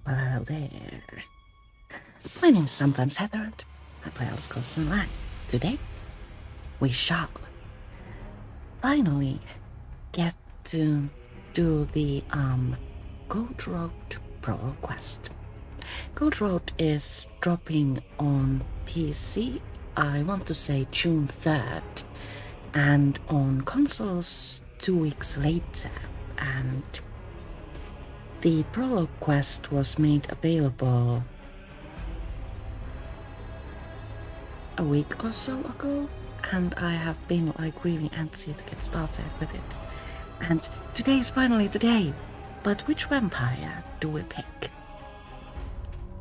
Hello there. My name is Sometimes Heather and I play Elder Scrolls Online. Today, we shall finally get to do the Gold Road Prologue quest. Gold Road is dropping on PC, I want to say June 3rd, and on consoles 2 weeks later, and the Prologue quest was made available a week or so ago, and I have been like really antsy to get started with it. And today is finally the day. But which vampire do we pick?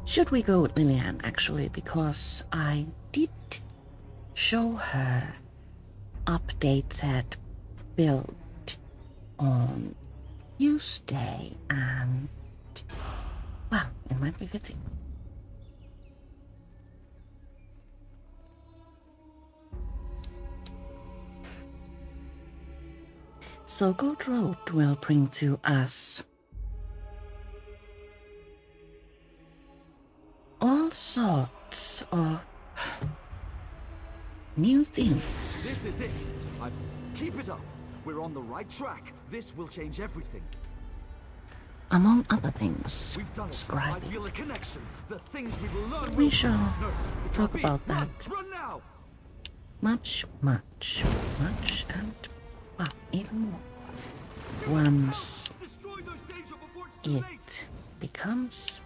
Should we go with Lillian actually, because I did show her updated build on Tuesday, and well, it might be fitting. So Gold Road will bring to us all sorts of new things. This is it. Keep it up. We're on the right track. This will change everything. Among other things, We've done it. I scribing. feel a connection. The things we will learn. We shall it talk can't be. about that Run now. much, and well, even more once Destroy those danger before it's too late. it becomes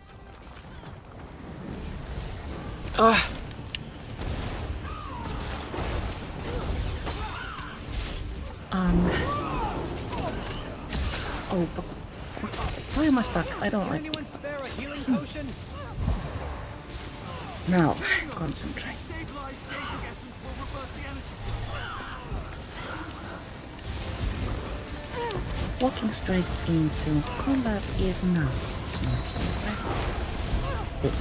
oh, but why am I stuck? I don't like Anyone spare a healing potion? now. Concentrate. Stabilized staging essence will reverse the energy. Walking straight into combat is not big.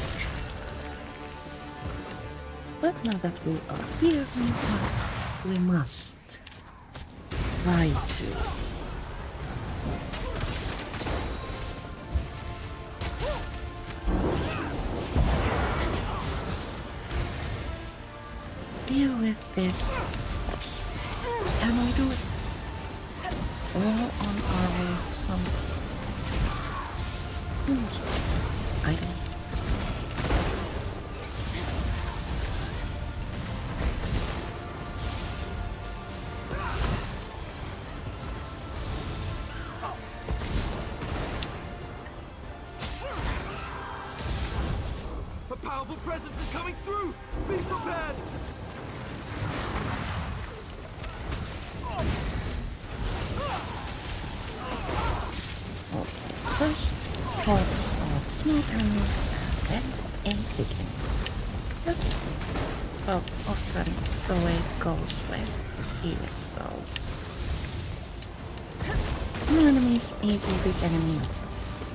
But now that we are here, we must try to deal with this boss. Can we do it all on our way to some item? A powerful presence is coming through. Be prepared. First, pots of small arrows and then a beginning. That's how often the way it goes with ESO. Small enemies, easy, big enemy, it's not easy.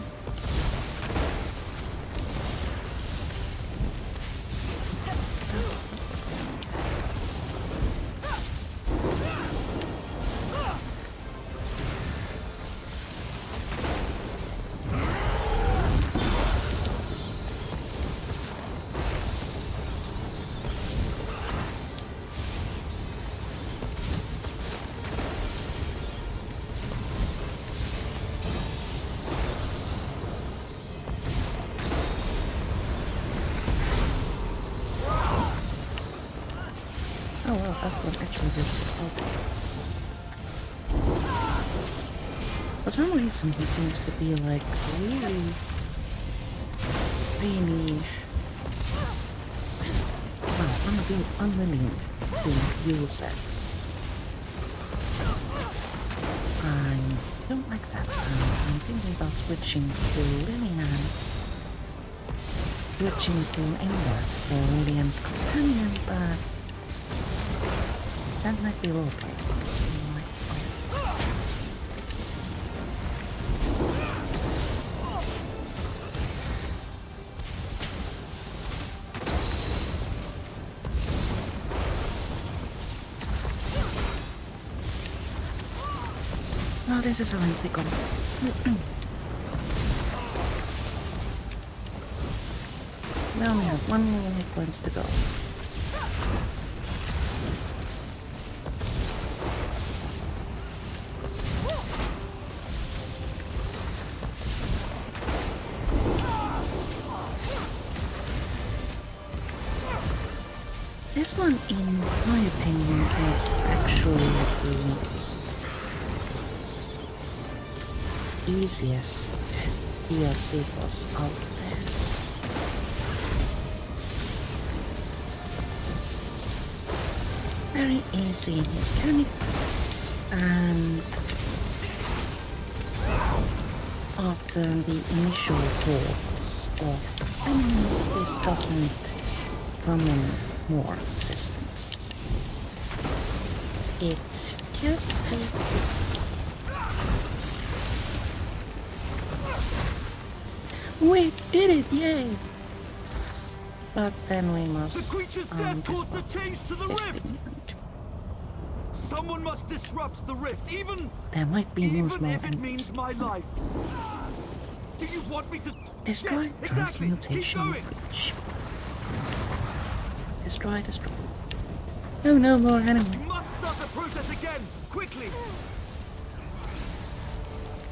Oh well, that's what actually this is also. For some reason he seems to be like really unwilling to use it. I don't like that. I'm thinking about switching to Lillian. Switching to Ember for Lillian's companion, but that might be okay. Well, this is a lengthy combat. We only have 1 million hit points to go. This one, in my opinion, is actually the easiest DLC boss out there. Very easy mechanics, and after the initial hordes of enemies, this doesn't come in more resistance. It's just a bit. We did it, yay! But then we must The creature's death caused a change to the rift! Someone must disrupt the rift, even there might be more small if it enemies. means my life. Do you want me to Destroy yes, exactly. transmutation Keep going. bridge. Destroy, destroy. Oh, no more enemies. You must start the process again, quickly.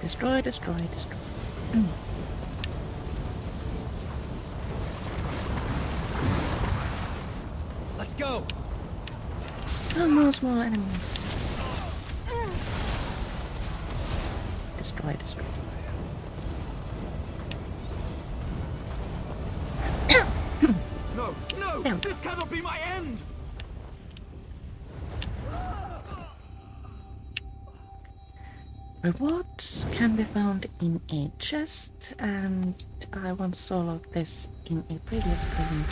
Destroy, destroy, destroy. Let's go. No more small enemies. Destroy, destroy. No, no, No. this cannot be my end. Rewards can be found in a chest, and I once soloed this in a previous game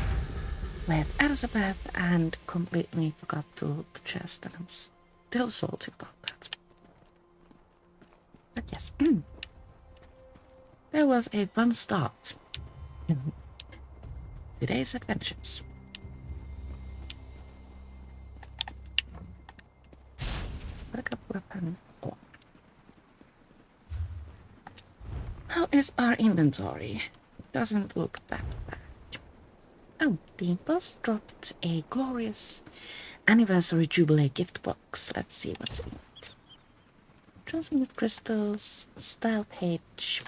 with Elizabeth and completely forgot to loot the chest, and I'm still salty about that. But yes, there was a fun start in today's adventures. Backup weapon on. How is our inventory? Doesn't look that bad. Oh, the boss dropped a glorious anniversary jubilee gift box. Let's see what's in it. Transmute crystals, style page,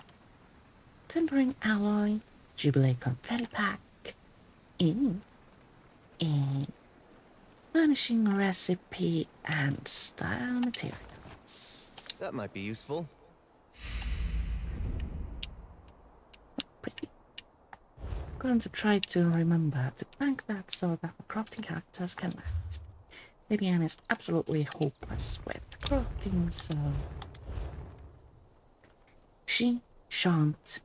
tempering alloy, jubilee confetti pack, a vanishing recipe, and style materials. That might be useful. Pretty. Going to try to remember to bank that so that the crafting characters can act. Vivian is absolutely hopeless with crafting, so she shan't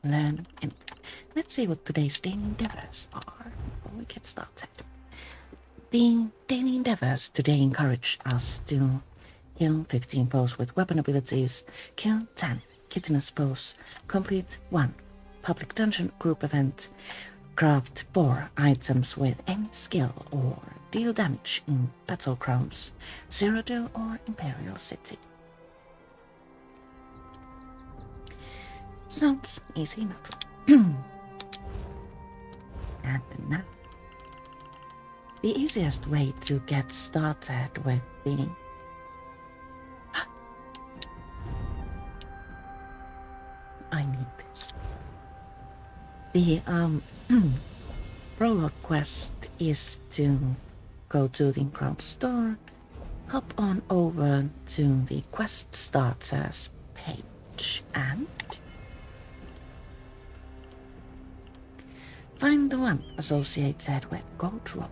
learn anything. Let's see what today's daily endeavors are before we get started. The daily endeavors today encourage us to kill 15 foes with weapon abilities, kill 10 kittiness foes, complete 1 public dungeon group event, craft 4 items with any skill, or deal damage in battlegrounds, Cyrodiil or Imperial City. Sounds easy enough. And now, the easiest way to get started with the I need this. The Prologue quest is to go to the Necrom store, hop on over to the quest starters page, and find the one associated with Gold Road.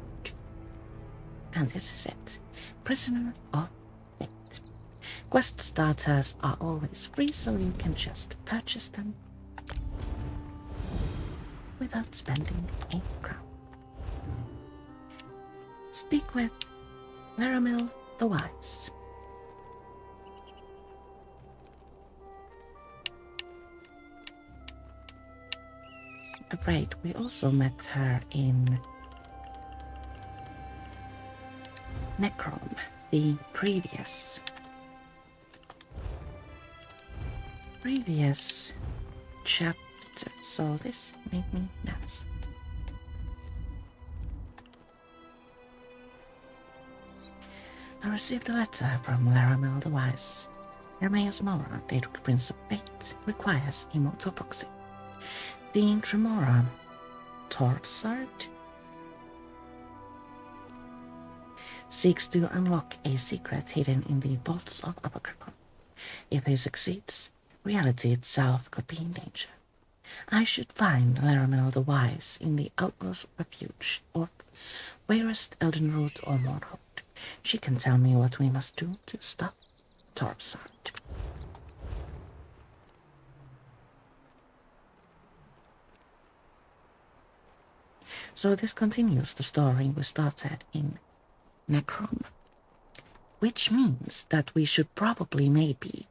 And this is it. Prisoner of Fate. Quest starters are always free, so you can just purchase them without spending a crown. Speak with Vvardenfell the Wise. Right, we also met her in Necrom, the previous chapter letter, so this made me nervous. I received a letter from Laramel the Wise. Hermaeus Mora, Daedric Prince of Fate, requires immortal proxy. The Tremora Torsard seeks to unlock a secret hidden in the vaults of Apocryphon. If he succeeds, reality itself could be in danger. I should find Laramel the Wise in the outmost refuge of Wayrest, Eldenroot, or Mornhold. She can tell me what we must do to stop Torsard. So this continues the story we started in Necrom, which means that we should probably maybe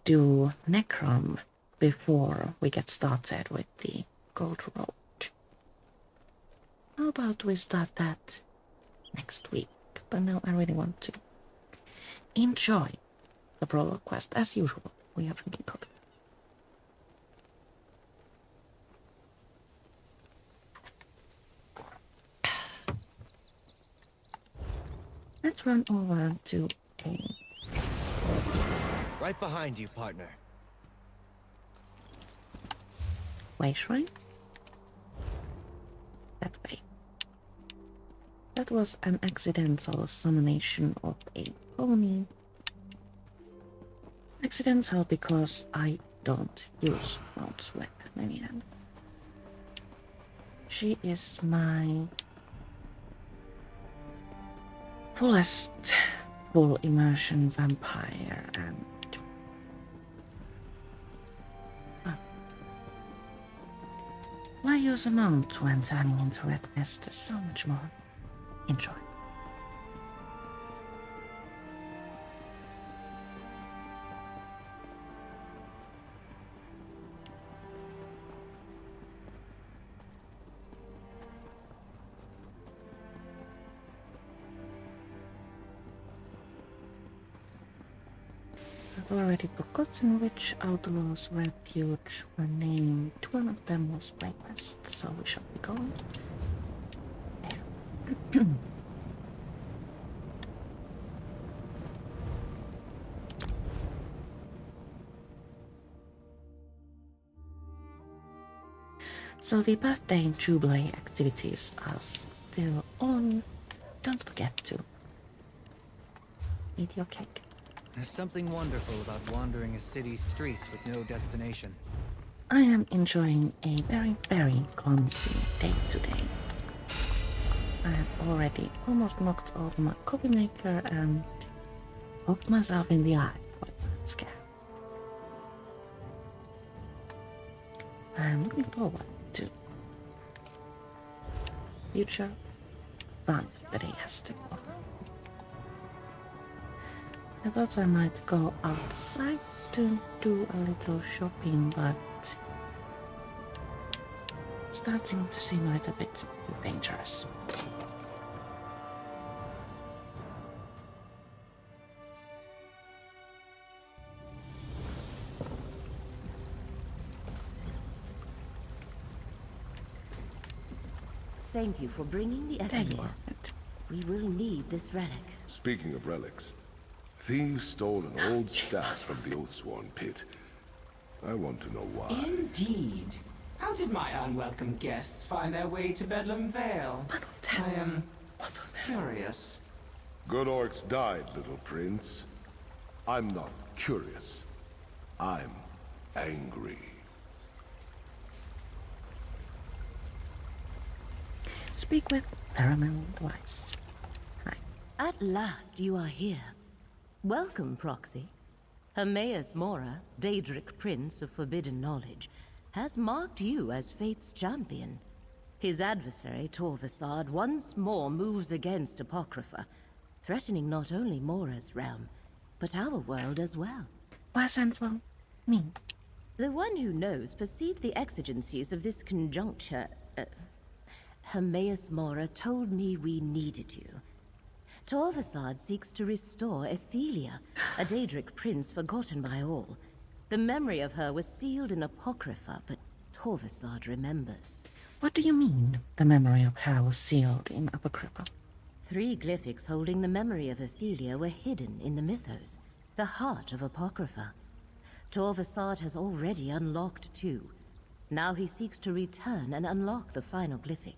do Necrom before we get started with the Gold Road. How about we start that next week? But now I really want to enjoy the Prologue quest as usual. We are drinking coffee. Let's run over to a... Right behind you, partner. way shrine? That way. That was an accidental summonation of a pony. Accidental because I don't use mounts with Mimian. She is my fullest full immersion vampire and why use a mount when turning into red mist is so much more enjoy. I've already forgotten which outlaws' refuge were named. One of them was Waywest, so we shall be going there. So the birthday and jubilee activities are still on. Don't forget to eat your cake. There's something wonderful about wandering a city's streets with no destination. I am enjoying a very, very clumsy day today. I have already almost knocked over my coffee maker and poked myself in the eye for that scare. I'm looking forward to future fun that he has to offer. I thought I might go outside to do a little shopping, but it's starting to seem a little bit too dangerous. Thank you for bringing the There you effigy. are. We will need this relic. Speaking of relics, thieves stole an old staff from the Oathsworn pit. I want to know why. Indeed. How did my unwelcome guests find their way to Bedlam Vale? I am curious. Good orcs died, little prince. I'm not curious. I'm angry. Speak with Paramount Wise. Hi. At last you are here. Welcome, Proxy. Hermaeus Mora, Daedric Prince of Forbidden Knowledge, has marked you as Fate's champion. His adversary, Torvasard, once more moves against Apocrypha, threatening not only Mora's realm, but our world as well. Why send for me? The one who knows perceived the exigencies of this conjuncture. Hermaeus Mora told me we needed you. Torvasard seeks to restore Ethelia, a Daedric prince forgotten by all. The memory of her was sealed in Apocrypha, but Torvasad remembers. What do you mean, the memory of her was sealed in Apocrypha? 3 glyphics holding the memory of Athelia were hidden in the mythos, the heart of Apocrypha. Torvasad has already unlocked 2. Now he seeks to return and unlock the final glyphic.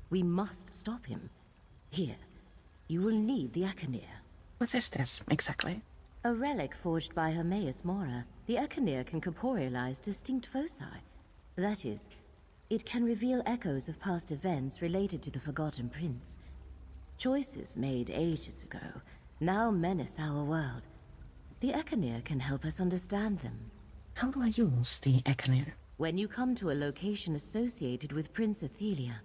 We must stop him. Here, you will need the Akanir. What is this, exactly? A relic forged by Hermaeus Mora. The Akanir can corporealize distinct foci. That is, it can reveal echoes of past events related to the Forgotten Prince. Choices made ages ago now menace our world. The Akanir can help us understand them. How do I use the Akanir? When you come to a location associated with Prince Athelia,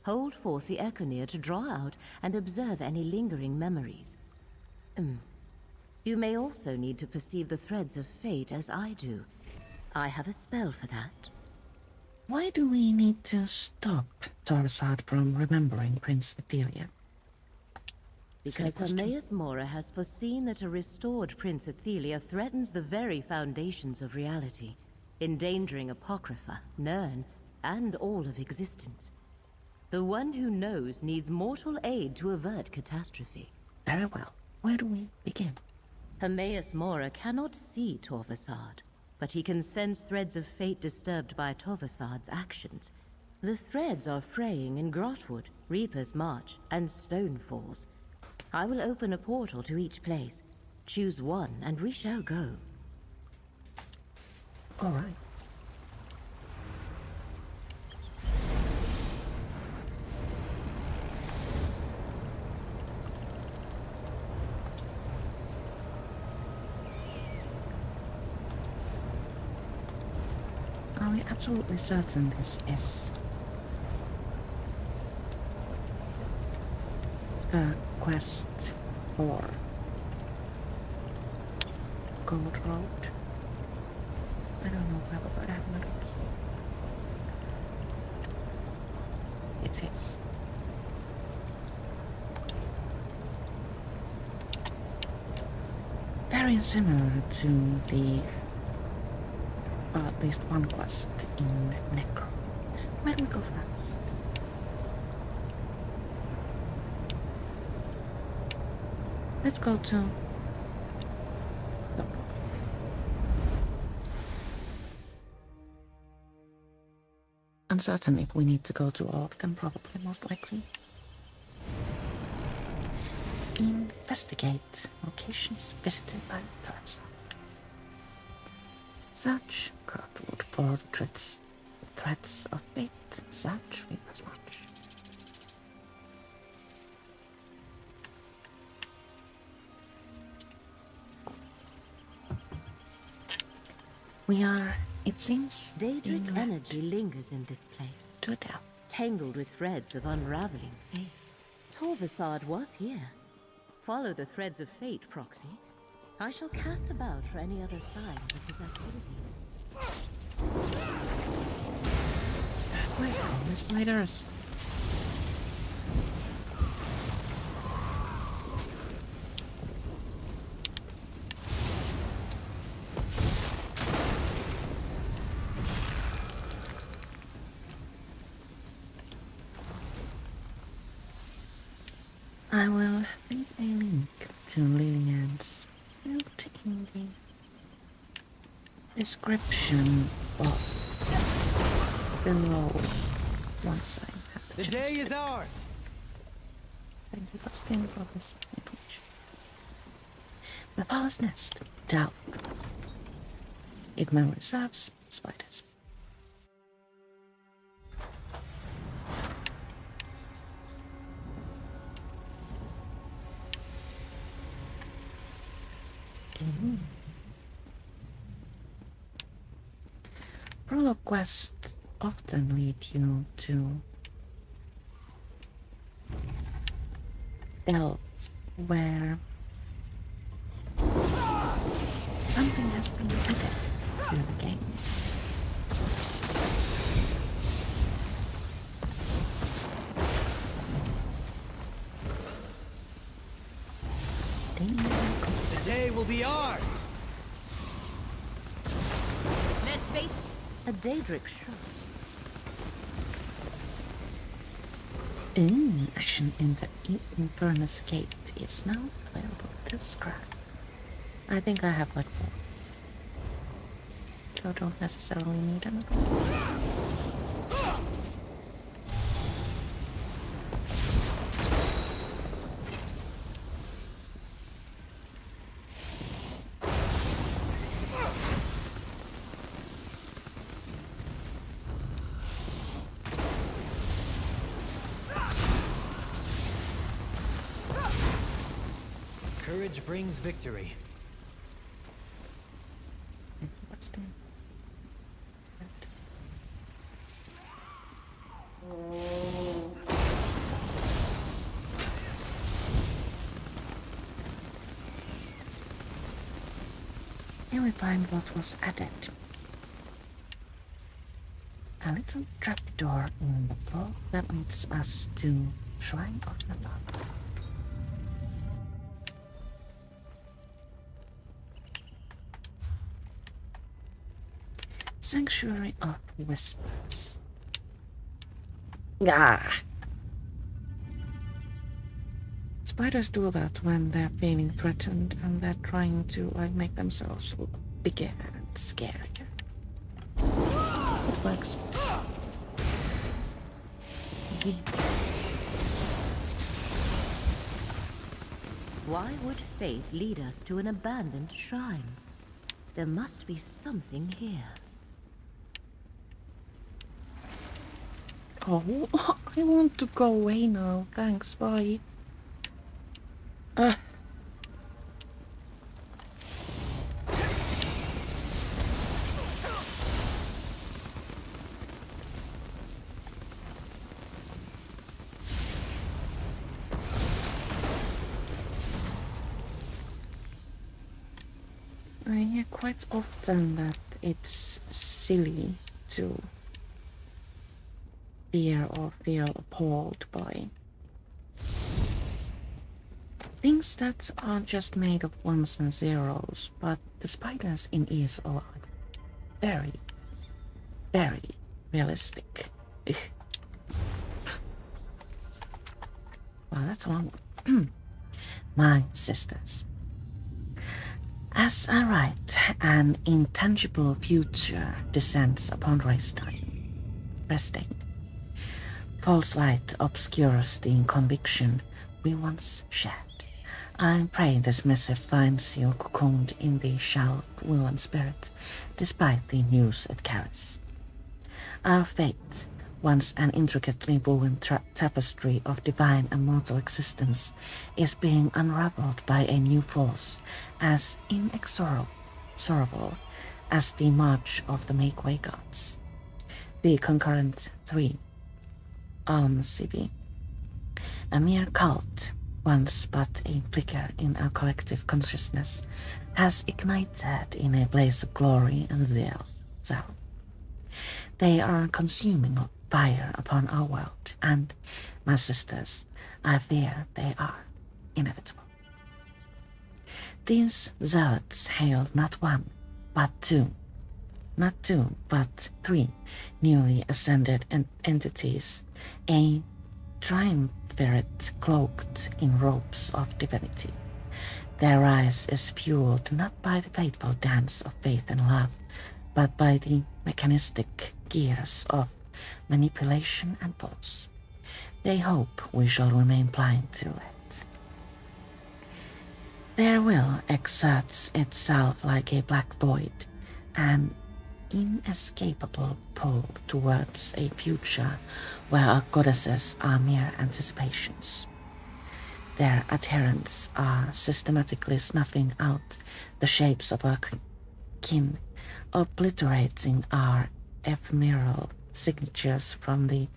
hold forth the Akanir to draw out and observe any lingering memories. You may also need to perceive the threads of fate as I do. I have a spell for that. Why do we need to stop Torvasad from remembering Prince Athelia? Because Hermaeus Mora has foreseen that a restored Prince Athelia threatens the very foundations of reality, endangering Apocrypha, Nirn, and all of existence. The one who knows needs mortal aid to avert catastrophe. Very well. Where do we begin? Hermaeus Mora cannot see Torvasad, but he can sense threads of fate disturbed by Torvasad's actions. The threads are fraying in Grotwood, Reaper's March, and Stonefalls. I will open a portal to each place. Choose one, and we shall go. All right. Are we absolutely certain this is the quest for Gold Road? I don't know whether I have a look. It is. Very similar to the at least one quest in Necrom. Where do we go first? Let's go to... No. Uncertain if we need to go to all of them, probably, most likely. Investigate locations visited by Torvasad. Search Grotwood for the threads of fate. Search Reaper's March. We are, it seems, Daedric energy lingers in this place, to a depth. tangled with threads of unraveling fate. Torvasad was here. Follow the threads of fate, Proxy. I shall cast about for any other signs of his activity. Where's all the spiders? I will leave a link to Lillian's note in the description box below once I have The chance day to is ours! Thank you for staying for this information. The Palace Nest, down. If memory serves, spiders. Prologue quests often lead you to delves where something has been added to the game. The day will be ours! A Daedric shrub. Action in the Infernus Gate is now available to describe. I think I have like 4. So I don't necessarily need another. Courage brings victory. What's the... Let me find what was added. A little trapdoor in the floor that leads us to Shrine of Natal. Sanctuary of Whispers. Ah! Spiders do that when they're feeling threatened and they're trying to like make themselves look bigger and scarier. It works. Why would fate lead us to an abandoned shrine? There must be something here. Oh, I want to go away now. Thanks, bye. I hear quite often that it's silly to fear or feel appalled by things that are just made of ones and zeros, but the spiders in ESO are very, very realistic. Well, that's a long one. My sisters. As I write, an intangible future descends upon resting. False light obscures the conviction we once shared. I pray this missive finds you cocooned in the shell of will and spirit, despite the news it carries. Our fate, once an intricately woven tapestry of divine and mortal existence, is being unraveled by a new force as inexorable as the march of the make-way gods. The concurrent 3, City. A mere cult, once but a flicker in our collective consciousness, has ignited in a blaze of glory and zeal. They are consuming fire upon our world, and, my sisters, I fear they are inevitable. These zealots hailed not 1, but 2. Not 2, but 3 newly ascended entities, a triumvirate cloaked in robes of divinity. Their rise is fueled not by the fateful dance of faith and love, but by the mechanistic gears of manipulation and force. They hope we shall remain blind to it. Their will exerts itself like a black void, an inescapable pull towards a future where our goddesses are mere anticipations. Their adherents are systematically snuffing out the shapes of our kin, obliterating our ephemeral signatures from the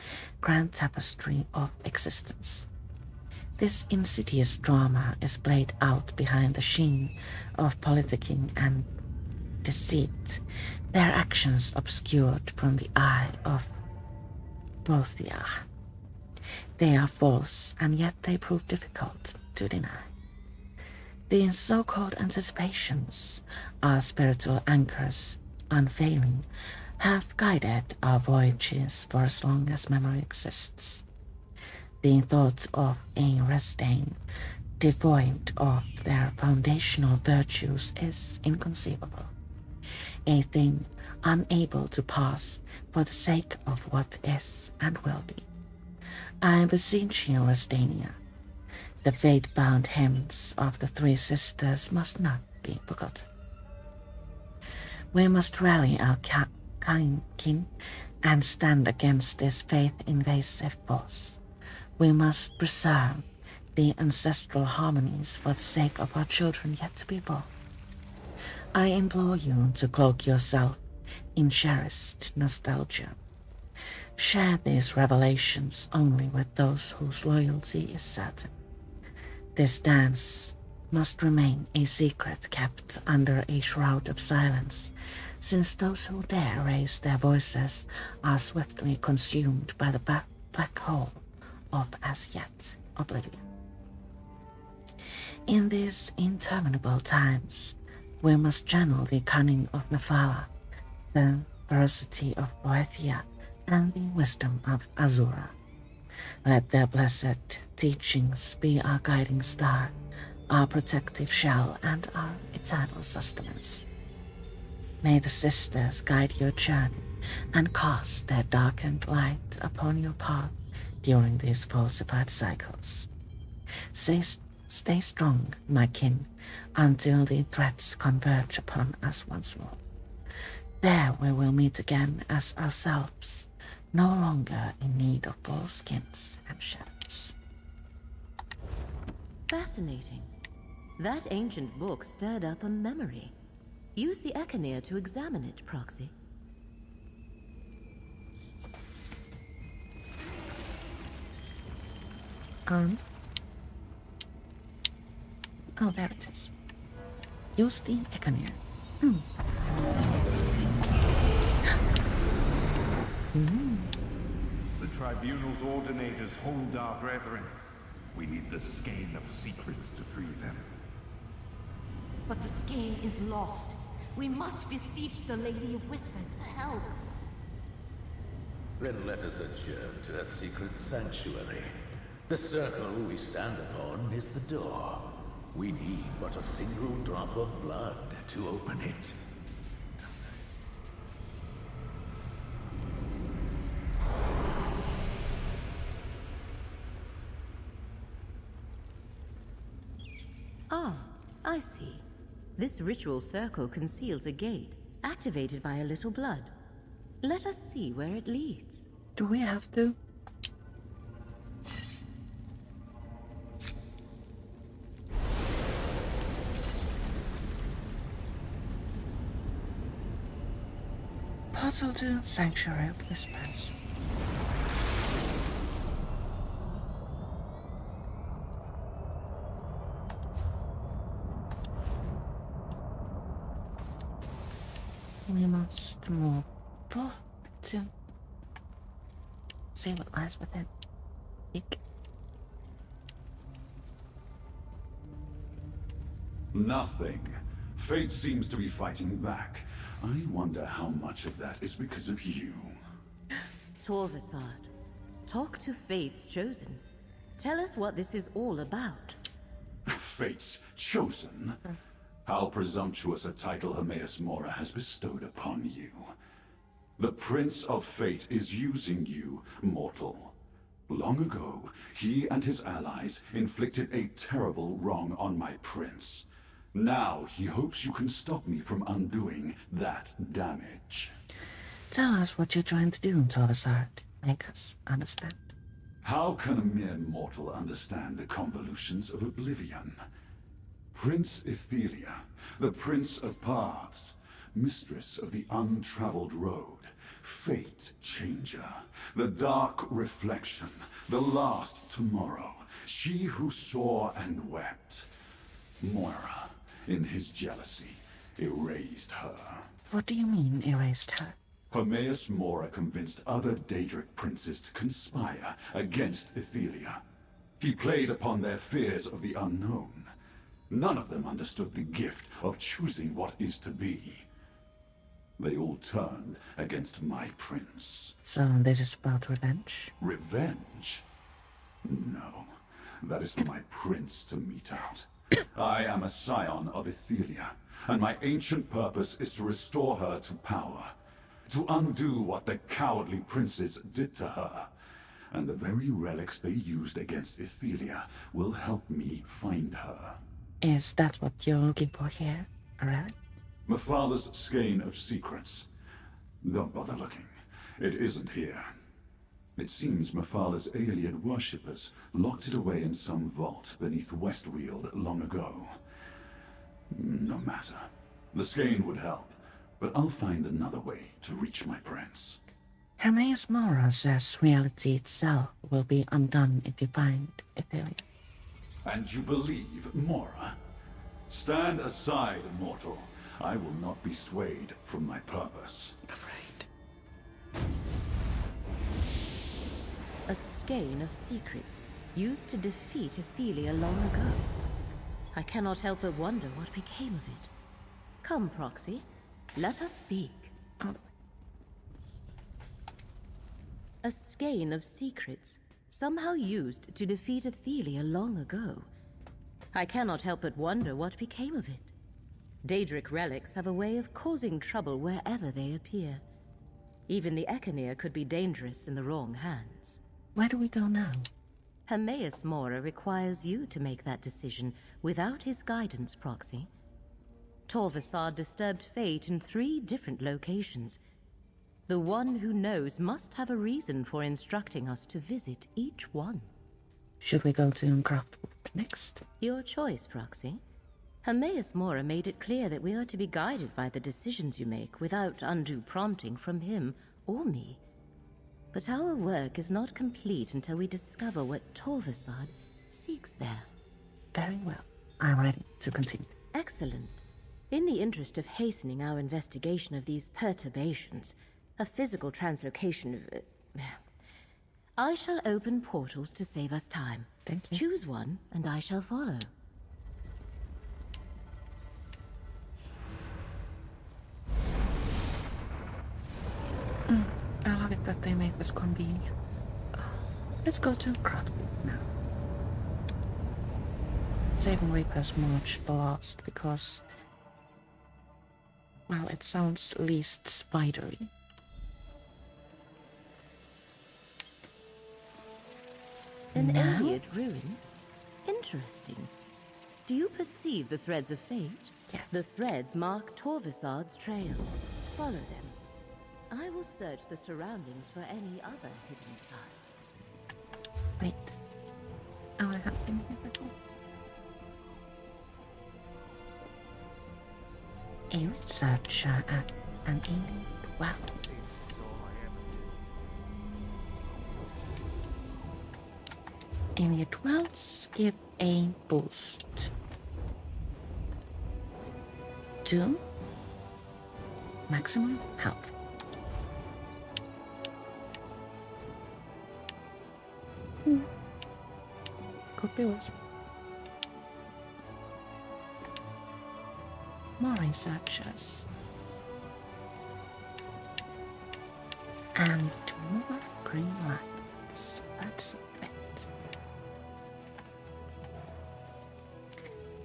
grand tapestry of existence. This insidious drama is played out behind the sheen of politicking and deceit, their actions obscured from the eye of both the eye. They are false, and yet they prove difficult to deny. The so-called anticipations, our spiritual anchors, unfailing, have guided our voyages for as long as memory exists. The thought of a Restain devoid of their foundational virtues is inconceivable. A thing unable to pass for the sake of what is and will be. I beseech you, Restania, the fate-bound hymns of the three sisters must not be forgotten. We must rally our kind kin and stand against this faith-invasive force. We must preserve the ancestral harmonies for the sake of our children yet to be born. I implore you to cloak yourself in cherished nostalgia. Share these revelations only with those whose loyalty is certain. This dance must remain a secret kept under a shroud of silence, since those who dare raise their voices are swiftly consumed by the black hole of as yet oblivion. In these interminable times, we must channel the cunning of Nephila, the ferocity of Boethia, and the wisdom of Azura. Let their blessed teachings be our guiding star, our protective shell, and our eternal sustenance. May the sisters guide your journey and cast their darkened light upon your path during these falsified cycles. Stay strong, my kin, until the threats converge upon us once more. There we will meet again as ourselves, no longer in need of false skins and shadows. Fascinating. That ancient book stirred up a memory. Use the Echinir to examine it, Proxy. Oh, there it is. Use the Echinir. The Tribunal's ordinators hold our brethren. We need the skein of secrets to free them. But the skein is lost. We must beseech the Lady of Whispers for help. Then let us adjourn to her secret sanctuary. The circle we stand upon is the door. We need but a single drop of blood to open it. Ah, I see. This ritual circle conceals a gate, activated by a little blood. Let us see where it leads. Do we have to? Portal to Sanctuary of Whispers. We must move forward to see what lies within. Nothing. Fate seems to be fighting back. I wonder how much of that is because of you. Torvasad, talk to Fate's Chosen. Tell us what this is all about. Fate's Chosen? How presumptuous a title Hermaeus Mora has bestowed upon you. The Prince of Fate is using you, mortal. Long ago, he and his allies inflicted a terrible wrong on my prince. Now he hopes you can stop me from undoing that damage. Tell us what you're trying to do, Torvasad. Make us understand. How can a mere mortal understand the convolutions of oblivion? Prince Ethelia, the Prince of Paths, Mistress of the Untraveled Road, Fate Changer, the Dark Reflection, the Last Tomorrow, she who saw and wept. Moira, in his jealousy, erased her. What do you mean, erased her? Hermaeus Mora convinced other Daedric princes to conspire against Ethelia. He played upon their fears of the unknown. None of them understood the gift of choosing what is to be. They all turned against my prince. So this is about revenge? Revenge? No, that is for my prince to mete out. I am a scion of Ethelia, and my ancient purpose is to restore her to power. To undo what the cowardly princes did to her. And the very relics they used against Ethelia will help me find her. Is that what you're looking for here? A relic? My father's skein of secrets. Don't bother looking. It isn't here. It seems Mephal's alien worshippers locked it away in some vault beneath Westweald long ago. No matter. The skein would help, but I'll find another way to reach my prince. Hermaeus Mora says reality itself will be undone if you find Ethelia. And you believe Mora? Stand aside, mortal. I will not be swayed from my purpose. Right. A skein of secrets used to defeat Ethelia long ago. I cannot help but wonder what became of it. Come, Proxy, let us speak. A skein of secrets, somehow used to defeat Ethelia long ago. I cannot help but wonder what became of it. Daedric relics have a way of causing trouble wherever they appear. Even the Echenir could be dangerous in the wrong hands. Where do we go now? Hermaeus Mora requires you to make that decision without his guidance, Proxy. Torvasad disturbed fate in 3 different locations. The one who knows must have a reason for instructing us to visit each one. Should we go to Craftwood next? Your choice, Proxy. Hermaeus Mora made it clear that we are to be guided by the decisions you make without undue prompting from him or me. But our work is not complete until we discover what Torvasad seeks there. Very well. I'm ready to continue. Excellent. In the interest of hastening our investigation of these perturbations, a physical translocation of... I shall open portals to save us time. Thank you. Choose one, and I shall follow. I love it that they made this convenient. Let's go to Craftwood now. Saving Reaper's March the last because... well, it sounds least spidery. An No? Iliad ruin? Interesting. Do you perceive the threads of fate? Yes. The threads mark Torvasad's trail. Follow them. I will search the surroundings for any other hidden signs. Wait. Oh, I have been here before. A researcher at an elite well. Elite wells give a boost to maximum health. Could be worse. More researchers. And more green lights. That's a bit.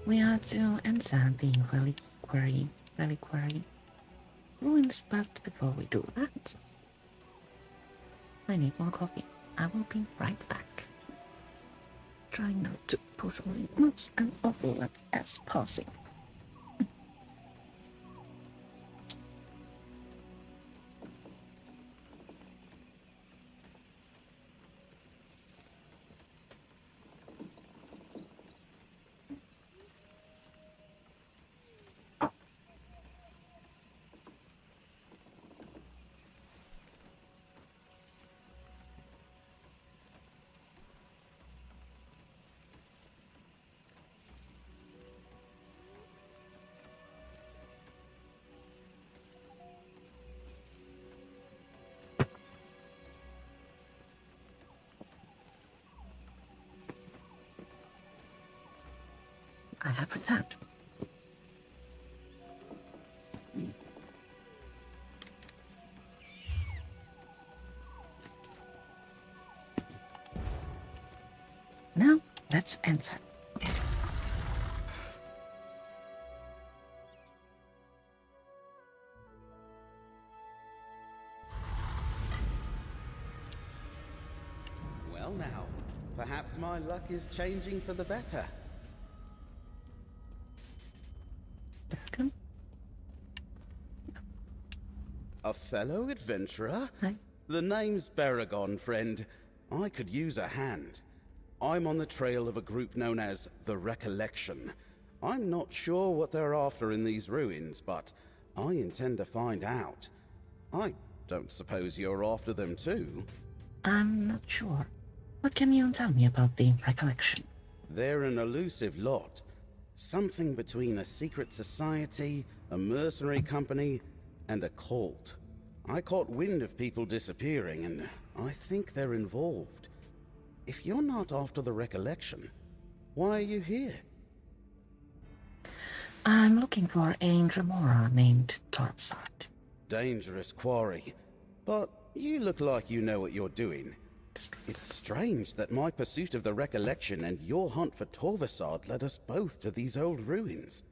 We are to enter the reliquary ruins, but before we do that, I need more coffee. I will be right back. Trying not to push away much and overlap as possible. I have returned. Now, let's enter. Well now, perhaps my luck is changing for the better. Welcome. A fellow adventurer? Hi. The name's Baragon, friend. I could use a hand. I'm on the trail of a group known as the Recollection. I'm not sure what they're after in these ruins, but I intend to find out. I don't suppose you're after them too? I'm not sure. What can you tell me about the Recollection? They're an elusive lot. Something between a secret society, a mercenary company, and a cult. I caught wind of people disappearing, and I think they're involved. If you're not after the Recollection, why are you here? I'm looking for a Dremora named Torsard. Dangerous quarry. But you look like you know what you're doing. It's strange that my pursuit of the Recollection and your hunt for Torvasard led us both to these old ruins.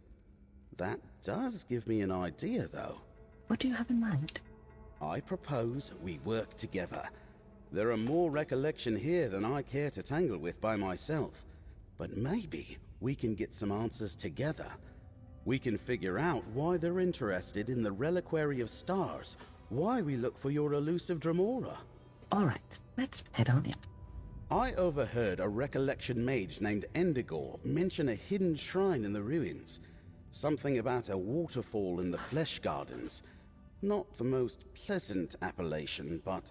That does give me an idea, though. What do you have in mind? I propose we work together. There are more Recollection here than I care to tangle with by myself. But maybe we can get some answers together. We can figure out why they're interested in the Reliquary of Stars, why we look for your elusive Dremora. Alright, let's head on in. I overheard a Recollection mage named Endigor mention a hidden shrine in the ruins. Something about a waterfall in the Flesh Gardens. Not the most pleasant appellation, but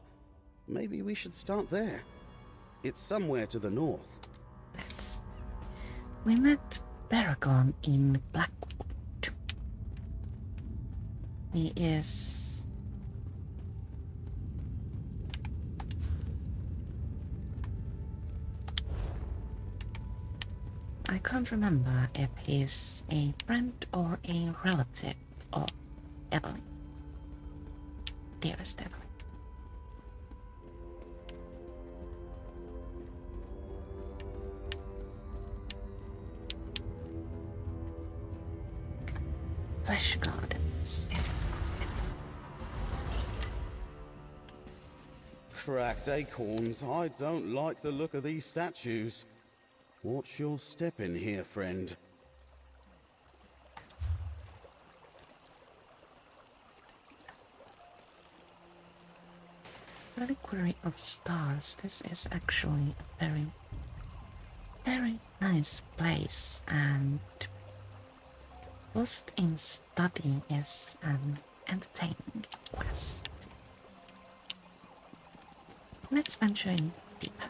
maybe we should start there. It's somewhere to the north. Let's. We met Baragon in Blackwood. He is... I can't remember if he's a friend or a relative of Evelyn. Dearest Evelyn. Flesh Gardens. Cracked acorns, I don't like the look of these statues. Watch your step in here, friend. Reliquary of Stars. This is actually a very, very nice place, and lost in study is an entertaining quest. Let's venture in deeper.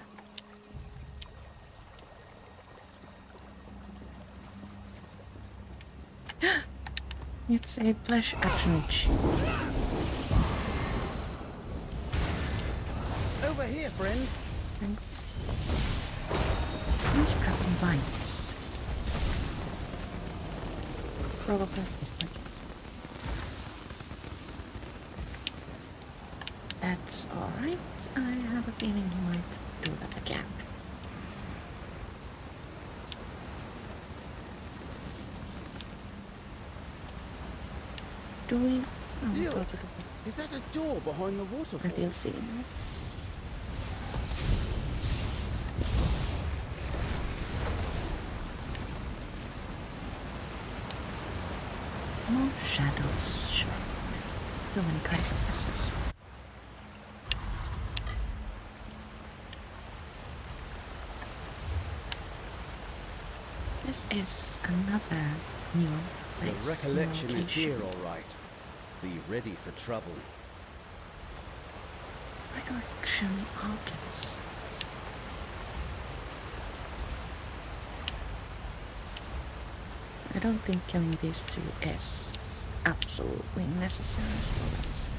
It's a flesh patronage. Over here, friend. Thanks. Who's trapping vines? Probably this like it. That's alright. I have a feeling he might do that again. Do we? Oh, Jill, go to the is that a door behind the waterfall? reveal scene. More shadows, sure. Too many kinds of messes. This is another new place. The Recollection new is location. here, all right. Be ready for trouble. Recollection alchemists. I don't think killing these two is absolutely necessary, so let's...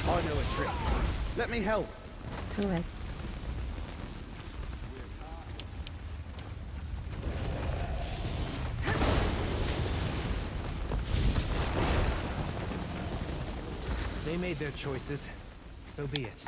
I know a trick. Let me help. Too late. They made their choices. So be it.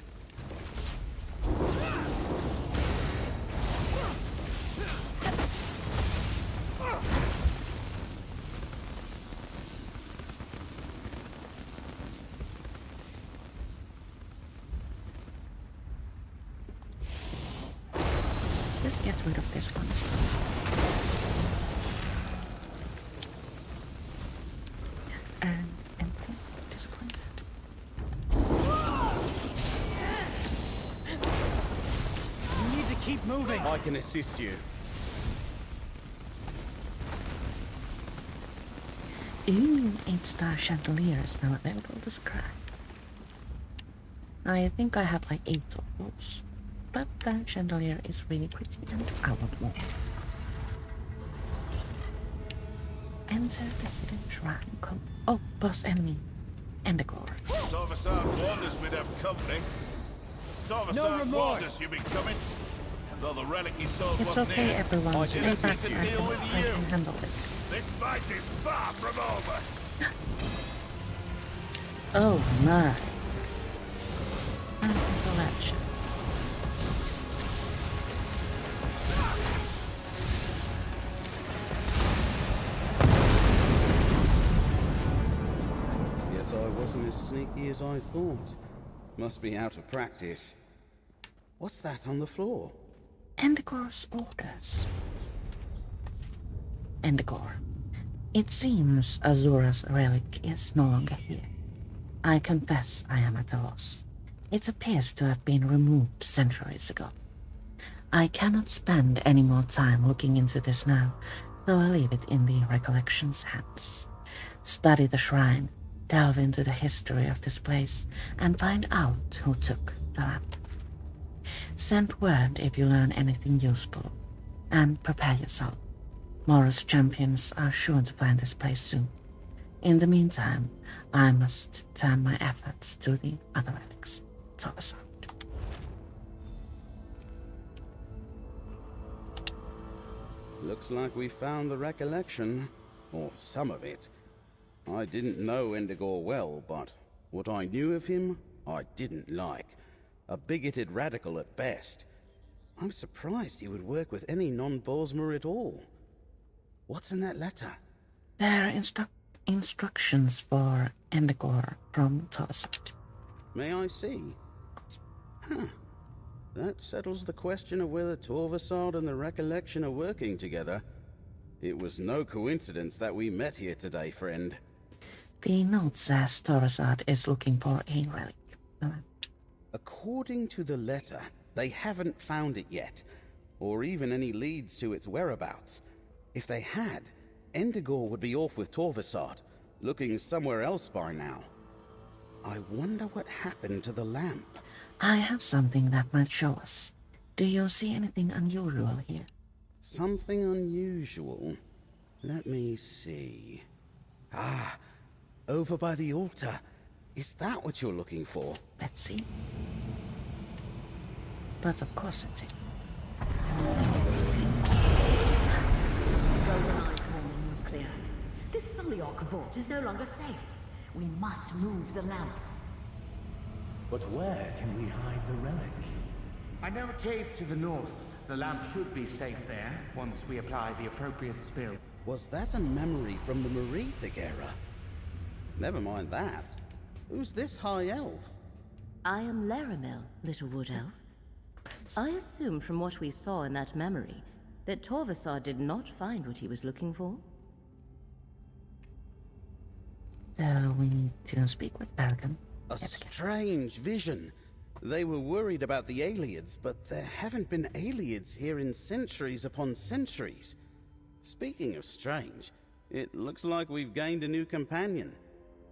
Let's get rid of this one. And empty, disappointed. You need to keep moving. I can assist you. Ooh, 8-star chandelier is now available to scry. I think I have like 8 of those, but the chandelier is really pretty and I want more. Enter the hidden shrine. Oh, boss enemy. Endegor. Torvasad warned us we'd have company. Torvasad warned us you'd be coming. And though the relic he sold It's wasn't okay, here, everyone. Stay just back. need to I deal with can you. handle this. This fight is far from over. Oh my. Intellectual. Guess I wasn't as sneaky as I thought. Must be out of practice. What's that on the floor? Endegor's orders. Endegor. It seems Azura's relic is no longer here. I confess I am at a loss. It appears to have been removed centuries ago. I cannot spend any more time looking into this now, so I leave it in the Recollection's hands. Study the shrine, delve into the history of this place, and find out who took the lamp. Send word if you learn anything useful, and prepare yourself. Morris champions are sure to find this place soon. In the meantime, I must turn my efforts to the other relics. Torvasad. Looks like we found the recollection, or some of it. I didn't know Endegor well, but what I knew of him, I didn't like. A bigoted radical at best. I'm surprised he would work with any non-Bosmer at all. What's in that letter? There are instructions for Endegor from Torvasad. May I see? Huh. That settles the question of whether Torvasad and the Recollection are working together. It was no coincidence that we met here today, friend. The note says Torvasad is looking for a relic. According to the letter, they haven't found it yet, or even any leads to its whereabouts. If they had, Endegor would be off with Torvasad, looking somewhere else by now. I wonder what happened to the lamp. I have something that might show us. Do you see anything unusual here? Something unusual? Let me see. Ah, over by the altar. Is that what you're looking for? Let's see. But of course it is. Golden-eyed warning was clear. This Suliok vault is no longer safe. We must move the lamp. But where can we hide the relic? I know a cave to the north. The lamp should be safe there, once we apply the appropriate spell. Was that a memory from the Merethic era? Never mind that. Who's this high elf? I am Laramel, little wood elf. I assume from what we saw in that memory that Torvasad did not find what he was looking for. So we need to speak with Bergen. A strange vision. They were worried about the Aelids, but there haven't been Aelids here in centuries upon centuries. Speaking of strange, it looks like we've gained a new companion.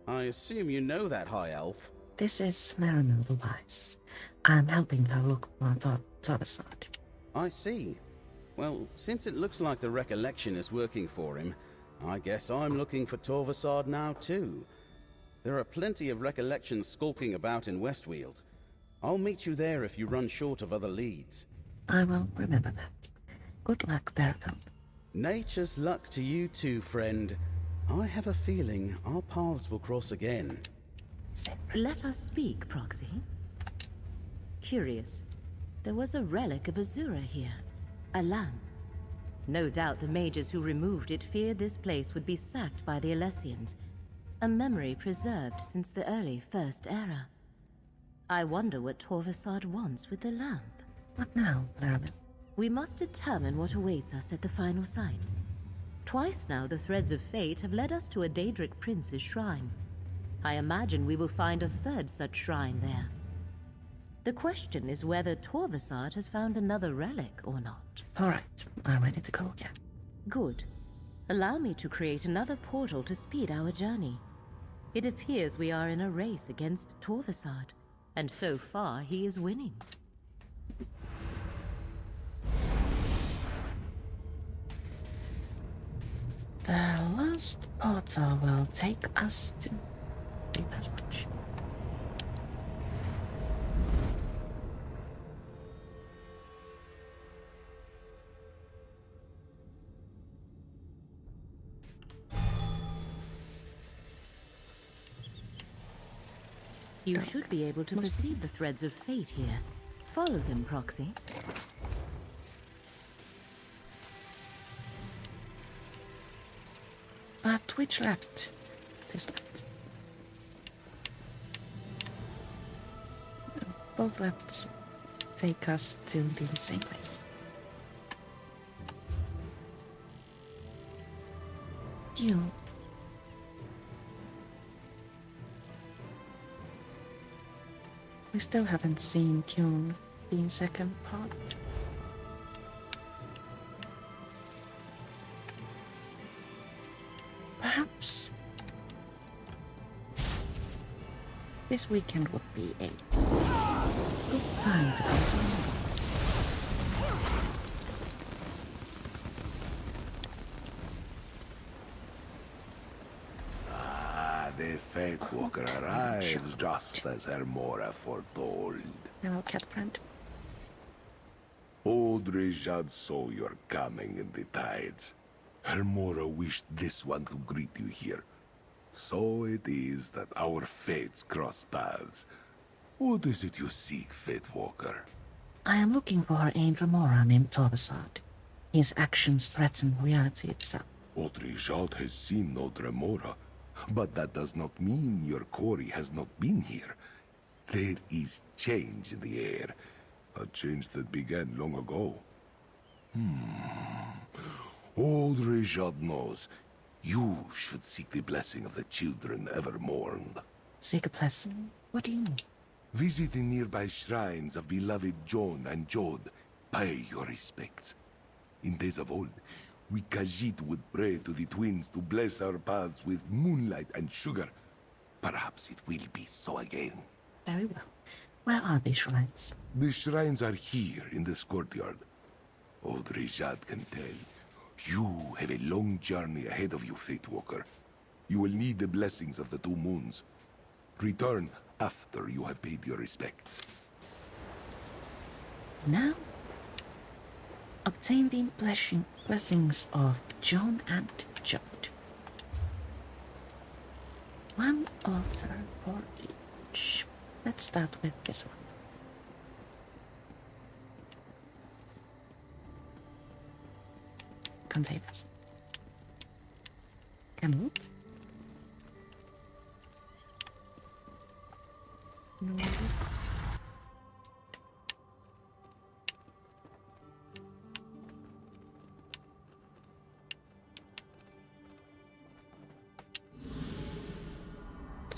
I assume you know that high elf. This is Laramel the Wise. I'm helping her look for Torvasad. I see. Well, since it looks like the Recollection is working for him, I guess I'm looking for Torvasad now too. There are plenty of Recollections skulking about in Westweald. I'll meet you there if you run short of other leads. I will remember that. Good luck, Bergen. Nature's luck to you too, friend. I have a feeling our paths will cross again. Let us speak, Proxy. Curious. There was a relic of Azura here. A lamp. No doubt the mages who removed it feared this place would be sacked by the Alessians. A memory preserved since the early First Era. I wonder what Torvasad wants with the lamp. What now, Laravel? We must determine what awaits us at the final site. Twice now the threads of fate have led us to a Daedric prince's shrine. I imagine we will find a third such shrine there. The question is whether Torvasad has found another relic or not. Alright, I'm ready to go again. Good. Allow me to create another portal to speed our journey. It appears we are in a race against Torvasad, and so far he is winning. The last portal will take us to Reaper's Watch. You should be able to perceive the threads of fate here. Follow them, Proxy. But which left? This left. Both lefts take us to the same place. You. We still haven't seen Kyun being second part. Perhaps this weekend would be a good time to go to the movies. The Fate Walker arrives just as Hermora foretold. Hello, cat friend. Old Rejad saw your coming in the tides. Hermora wished this one to greet you here. So it is that our fates cross paths. What is it you seek, Fate Walker? I am looking for an Remora named Torvasad. His actions threaten reality itself. Old Rejad has seen no Remora, but that does not mean your quarry has not been here. There is change in the air, a change that began long ago. Old Rejad knows you should seek the blessing of the children ever mourned. Seek a blessing? What do you mean? Visit the nearby shrines of beloved Jon and Jod. Pay your respects. In days of old, we Khajiit would pray to the twins to bless our paths with moonlight and sugar. Perhaps it will be so again. Very well. Where are these shrines? The shrines are here in this courtyard. Old Rejad can tell. You have a long journey ahead of you, Fate Walker. You will need the blessings of the two moons. Return after you have paid your respects. Now, obtain the blessings of Jon and Jod. One altar for each. Let's start with this one. Containers. Can loot. No.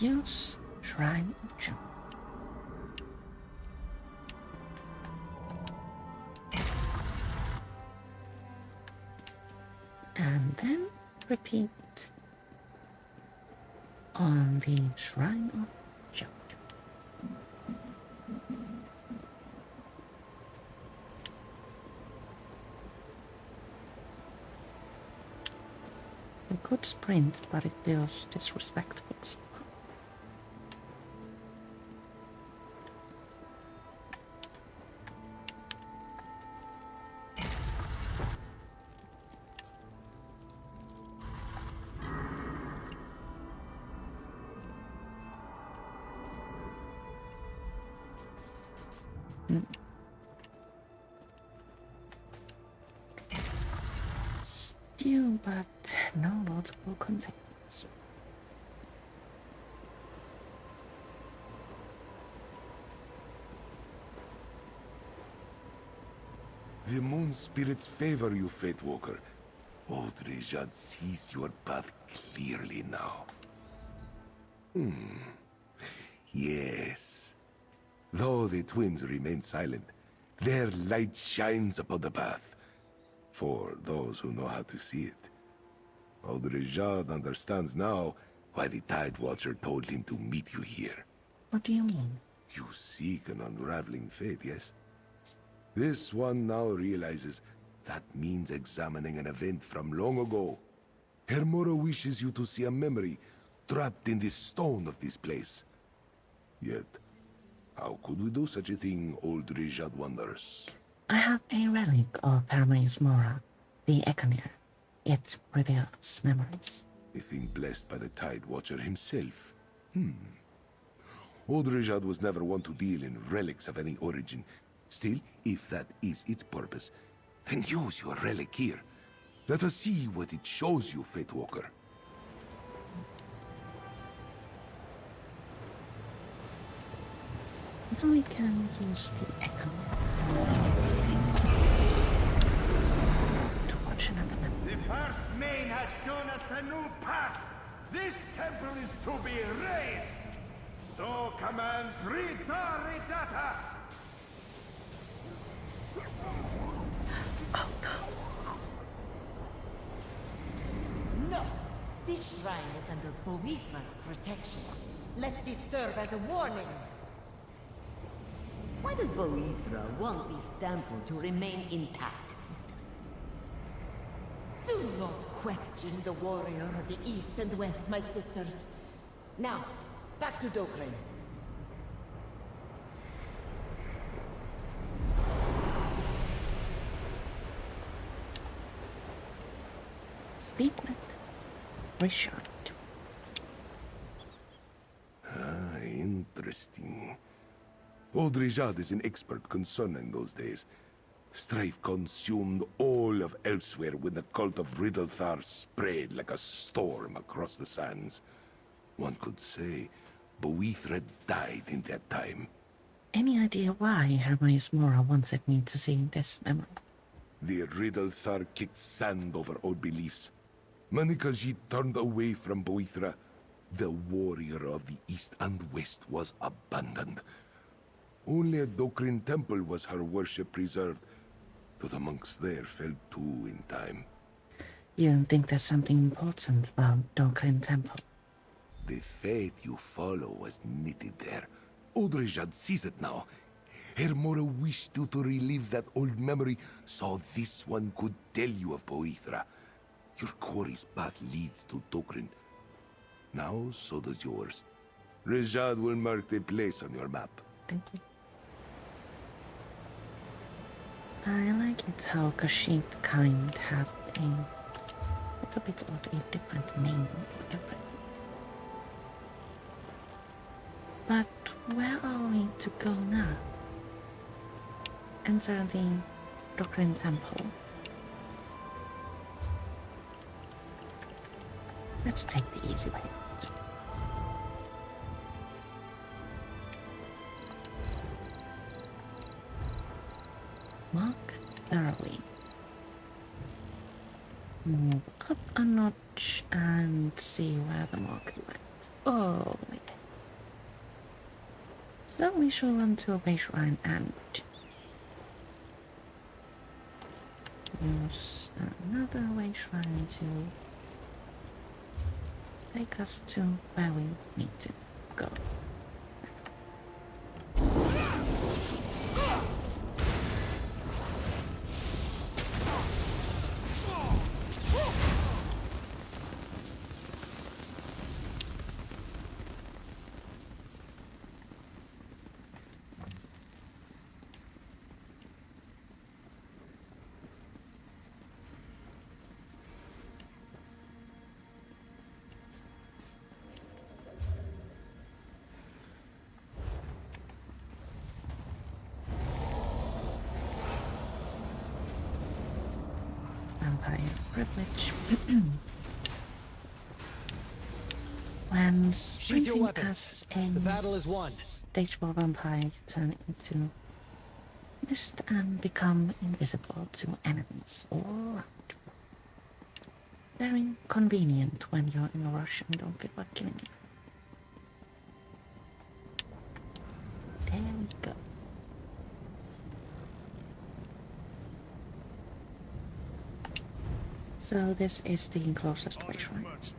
Use Shrine of Jon. And then repeat on the Shrine of Jod. We could sprint, but it feels disrespectful. you, but no multiple containers. The moon spirits favor you, Fate Walker. Audrejad sees your path clearly now. Yes. Though the twins remain silent, their light shines upon the path. For those who know how to see it. Audrejad understands now why the Tide Watcher told him to meet you here. What do you mean? You seek an unraveling fate, yes? This one now realizes that means examining an event from long ago. Hermora wishes you to see a memory trapped in the stone of this place. Yet, how could we do such a thing, old Rijad wonders? I have a relic of Hermes Mora, the Econeer. It reveals memories. A thing blessed by the Tide Watcher himself. Old Rijad was never one to deal in relics of any origin. Still, if that is its purpose, then use your relic here. Let us see what it shows you, Fate Walker. Then we can use the Echo to watch another map. The first main has shown us a new path. This temple is to be razed. So commands Rita Ridata. Oh no. No! This shrine is under Boethra's protection. Let this serve as a warning. Why does Boethra want this temple to remain intact, sisters? Do not question the warrior of the East and West, my sisters. Now, back to Dokren. Speak with Richard. Interesting. Old Rijad is an expert concerning those days. Strife consumed all of elsewhere when the cult of Riddlethar spread like a storm across the sands. One could say Boethra died in that time. Any idea why Hermes Mora wanted me to see this memory? The Riddlethar kicked sand over old beliefs. Manikaji turned away from Boethra. The warrior of the East and West was abandoned. Only at Dokrin Temple was her worship preserved, though the monks there fell too in time. You think there's something important about Dokrin Temple? The faith you follow was knitted there. Audrejad sees it now. Hermora wished you to relive that old memory, so this one could tell you of Boethra. Your quarry's path leads to Dokrin. Now, so does yours. Rejad will mark the place on your map. Thank you. I like it how Kashid kind has a little bit of a different name for everything. But where are we to go now? Enter the Dokrin Temple. Let's take the easy way out. Mark thoroughly. Move up a notch and see where the mark went. Oh, wait. So we shall run to a way shrine and use another way shrine to take us to where we need to go. vampire privilege. When sprinting as a The battle is won. stage 4 vampire, you turn into mist and become invisible to enemies all around. Very convenient when you're in a rush and don't feel like killing you. There we go. So this is the closest way, right?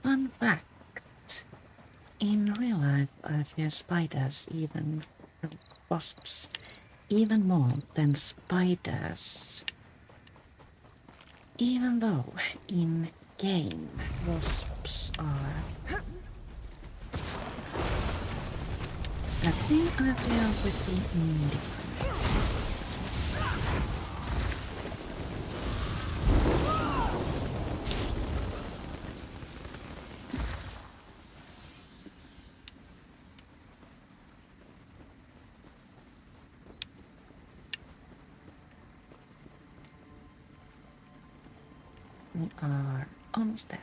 Fun fact, in real life I fear spiders, even wasps, even more than spiders. Even though in game wasps are a thing I feel pretty indifferent. We are almost there.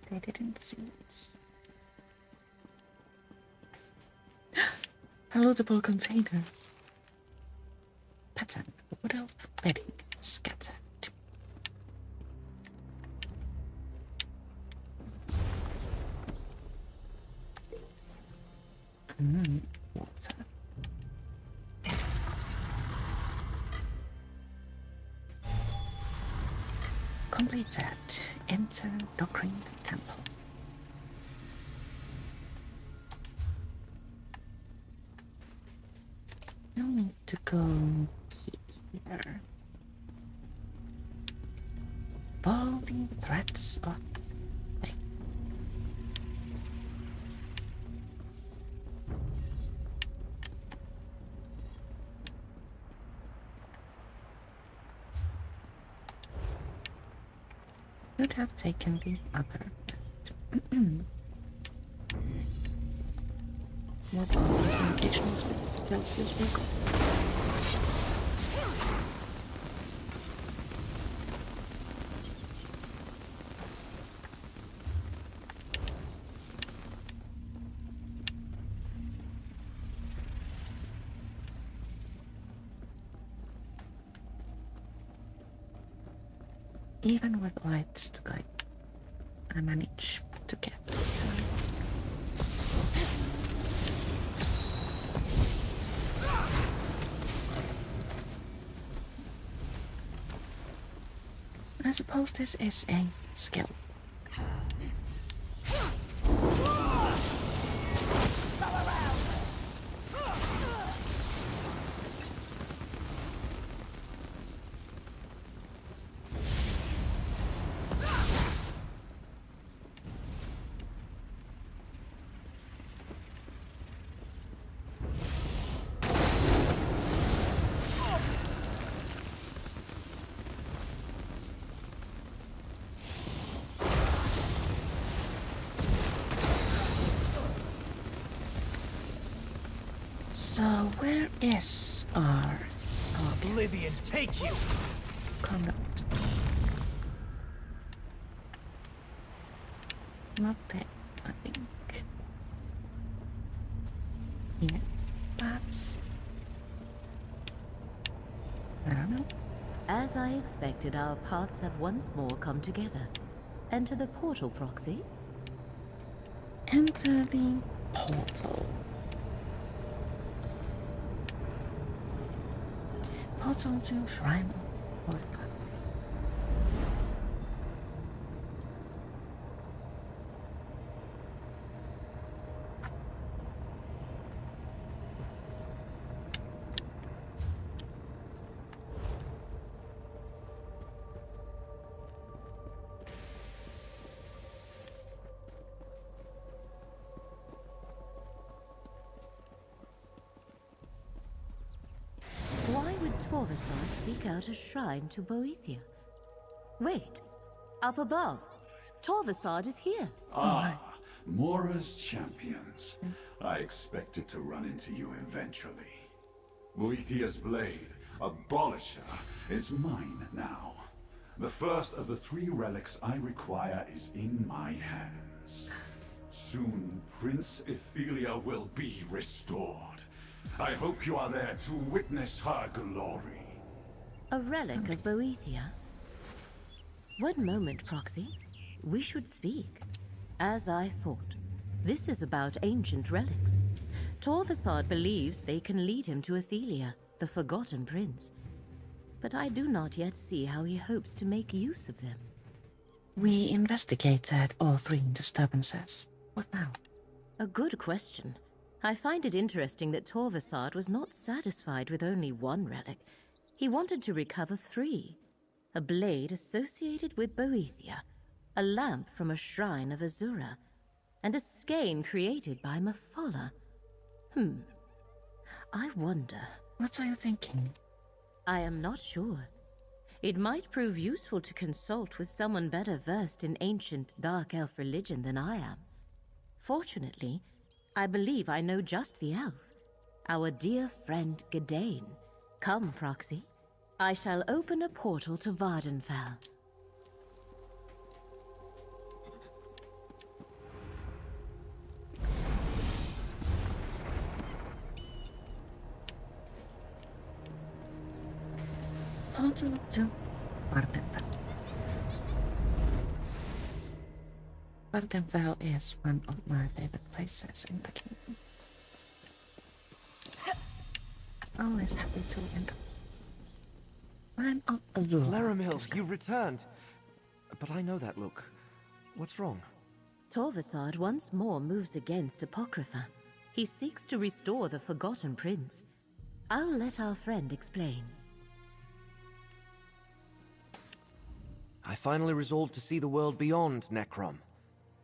They didn't see us. A lootable container. Pattern. Wood elf bedding scattered. Water. Completed. Enter Doctrine Temple. No need to go here. Bolding threats of fate. Should have taken the other. What are these notations with Celsius will go? Even with lights to guide, I manage to get to it. I suppose this is a skill. So where is our Oblivion take you! conduct? Not there, I think. Here, perhaps. I don't know. As I expected, our paths have once more come together. Enter the portal, Proxy. Enter the portal. Portal to Shrine of Orca. Why would Torvasad seek out a shrine to Boethia? Wait, up above. Torvasad is here. Ah, Mora's champions. I expected to run into you eventually. Boethia's blade, Abolisher, is mine now. The first of the 3 relics I require is in my hands. Soon, Prince Ethelia will be restored. I hope you are there to witness her glory. A relic of Boethia? One moment, Proxy. We should speak. As I thought, this is about ancient relics. Torvasad believes they can lead him to Ethelia, the Forgotten Prince. But I do not yet see how he hopes to make use of them. We investigated all 3 disturbances. What now? A good question. I find it interesting that Torvasad was not satisfied with only 1 relic. He wanted to recover 3. A blade associated with Boethia, a lamp from a shrine of Azura, and a skein created by Mephala. I wonder... What are you thinking? I am not sure. It might prove useful to consult with someone better versed in ancient dark elf religion than I am. Fortunately, I believe I know just the elf. Our dear friend Gadain. Come, Proxy. I shall open a portal to Vvardenfell. Portal to Vvardenfell. Vvardenfell is one of my favorite places in the kingdom. Always happy to enter. Shrine of Azura. Laramil, you returned. But I know that look. What's wrong? Torvasad once more moves against Apocrypha. He seeks to restore the Forgotten Prince. I'll let our friend explain. I finally resolved to see the world beyond Necrom.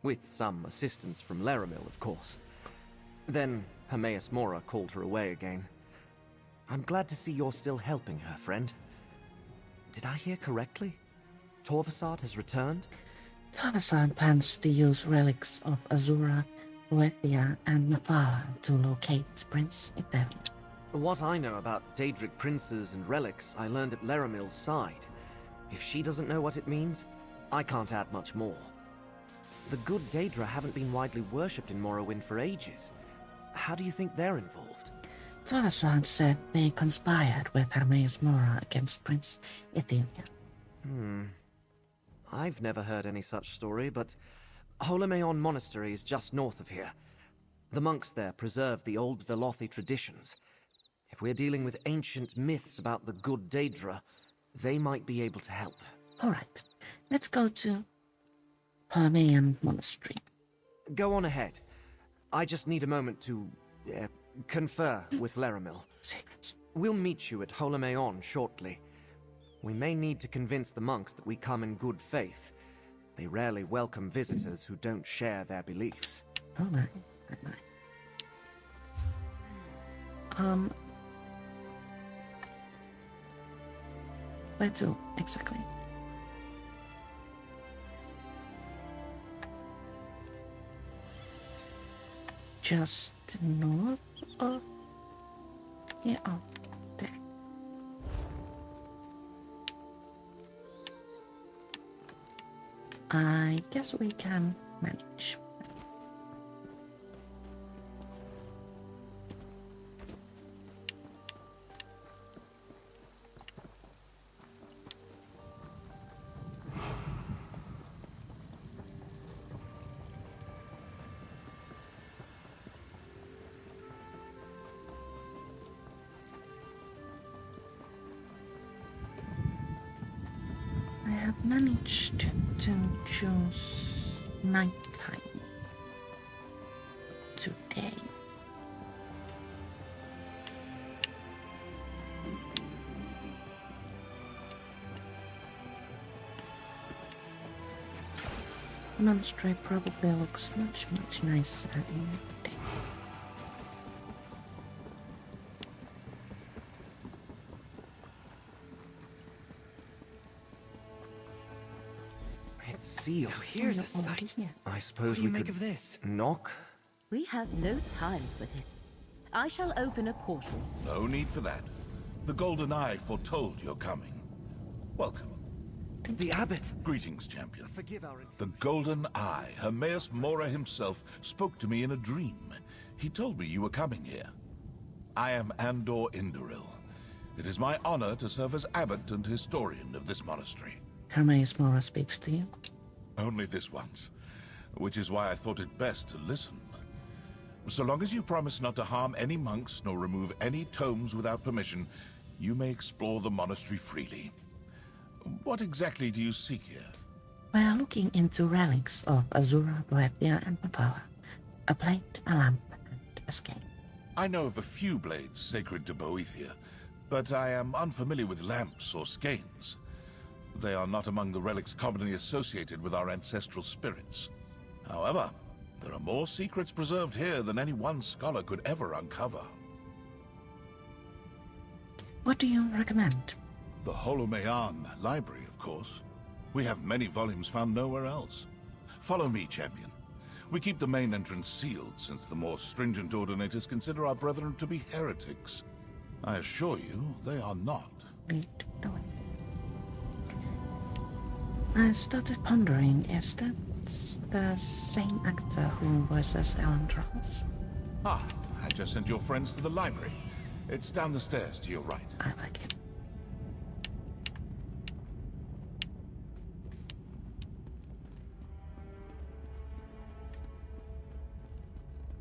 With some assistance from Laramil, of course. Then Hermaeus Mora called her away again. I'm glad to see you're still helping her, friend. Did I hear correctly? Torvasad has returned? Torvasad plans to use relics of Azura, Boethia, and Mephala to locate Prince Ethelia. What I know about Daedric princes and relics, I learned at Laramil's side. If she doesn't know what it means, I can't add much more. The good Daedra haven't been widely worshipped in Morrowind for ages. How do you think they're involved? Torvasad said they conspired with Hermaeus Mora against Prince Ethelia. I've never heard any such story, but Holomeon Monastery is just north of here. The monks there preserve the old Velothi traditions. If we're dealing with ancient myths about the good Daedra, they might be able to help. Alright, let's go to Holomeon Monastery. Go on ahead. I just need a moment to confer with Laramil. Secrets. We'll meet you at Holomeon shortly. We may need to convince the monks that we come in good faith. They rarely welcome visitors who don't share their beliefs. Alright. Where to, exactly? Just north of... Yeah, oh, there. I guess we can manage. managed to choose nighttime today. Monastery probably looks much nicer in the day. It's sealed. Now here's a sight. I suppose What do we you make could of this? knock? We have no time for this. I shall open a portal. No need for that. The Golden Eye foretold your coming. Welcome. The abbot! Greetings, champion. Forgive our The Golden Eye, Hermaeus Mora himself, spoke to me in a dream. He told me you were coming here. I am Andor Indoril. It is my honor to serve as abbot and historian of this monastery. Hermaeus Mora speaks to you. Only this once, which is why I thought it best to listen. So long as you promise not to harm any monks nor remove any tomes without permission, you may explore the monastery freely. What exactly do you seek here? We are looking into relics of Azura, Boethia, and Mapala. A plate, a lamp, and a skein. I know of a few blades sacred to Boethia, but I am unfamiliar with lamps or skeins. They are not among the relics commonly associated with our ancestral spirits. However, there are more secrets preserved here than any one scholar could ever uncover. What do you recommend? The Holomean Library, of course. We have many volumes found nowhere else. Follow me, champion. We keep the main entrance sealed, since the more stringent ordinators consider our brethren to be heretics. I assure you, they are not. I started pondering, is that the same actor who voices Elendros? Ah, I just sent your friends to the library. It's down the stairs to your right. I like it.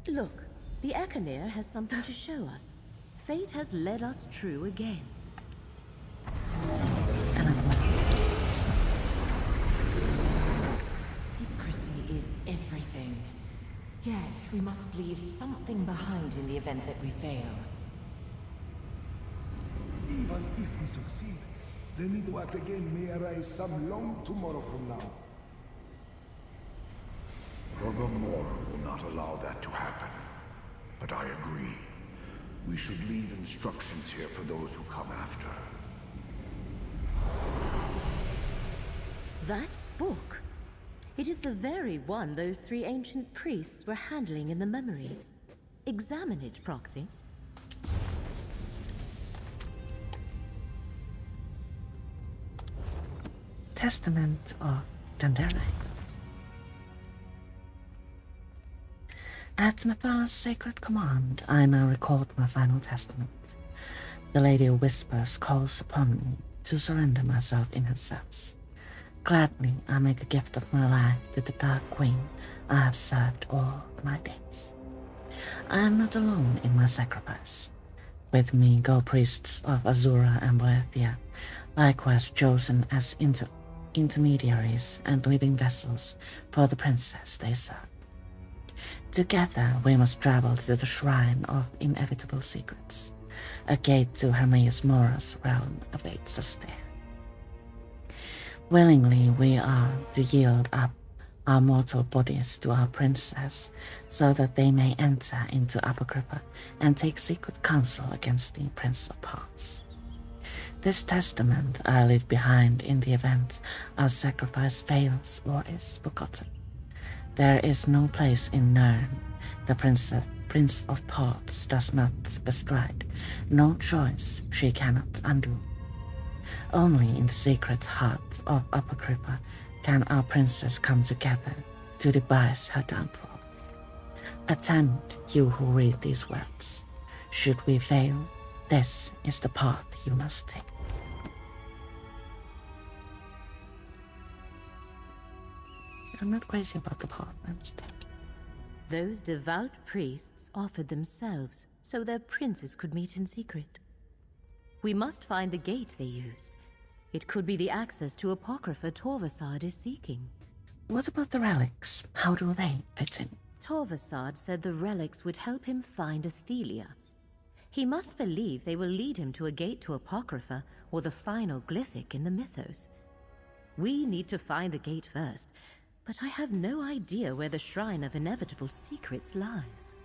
Look, the Echoneer has something to show us. Fate has led us true again. Secrecy is everything. Yet, we must leave something behind in the event that we fail. Even if we succeed, the need to act again may arise some long tomorrow from now. Mora will not allow that to happen. But I agree. We should leave instructions here for those who come after. That book. It is the very one those three ancient priests were handling in the memory. Examine it, Proxy. Testament of Dandere. At Mepala's sacred command, I now record my final testament. The Lady of Whispers calls upon me to surrender myself in her service. Gladly, I make a gift of my life to the Dark Queen I have served all my days. I am not alone in my sacrifice. With me go priests of Azura and Boethia, likewise chosen as intermediaries and living vessels for the princess they serve. Together we must travel to the Shrine of Inevitable Secrets. A gate to Hermaeus Mora's realm awaits us there. Willingly we are to yield up our mortal bodies to our princess, so that they may enter into Apocrypha and take secret counsel against the Prince of Parts. This testament I leave behind in the event our sacrifice fails or is forgotten. There is no place in Nirn the Prince of Parts does not bestride, no choice she cannot undo. Only in the secret heart of Apocrypha can our princess come together to devise her downfall. Attend, you who read these words. Should we fail, this is the path you must take. I'm not crazy about the path, I understand. Those devout priests offered themselves so their princes could meet in secret. We must find the gate they used. It could be the access to Apocrypha Torvasad is seeking. What about the relics? How do they fit in? Torvasad said the relics would help him find Athelia. He must believe they will lead him to a gate to Apocrypha or the final glyphic in the mythos. We need to find the gate first, but I have no idea where the Shrine of Inevitable Secrets lies.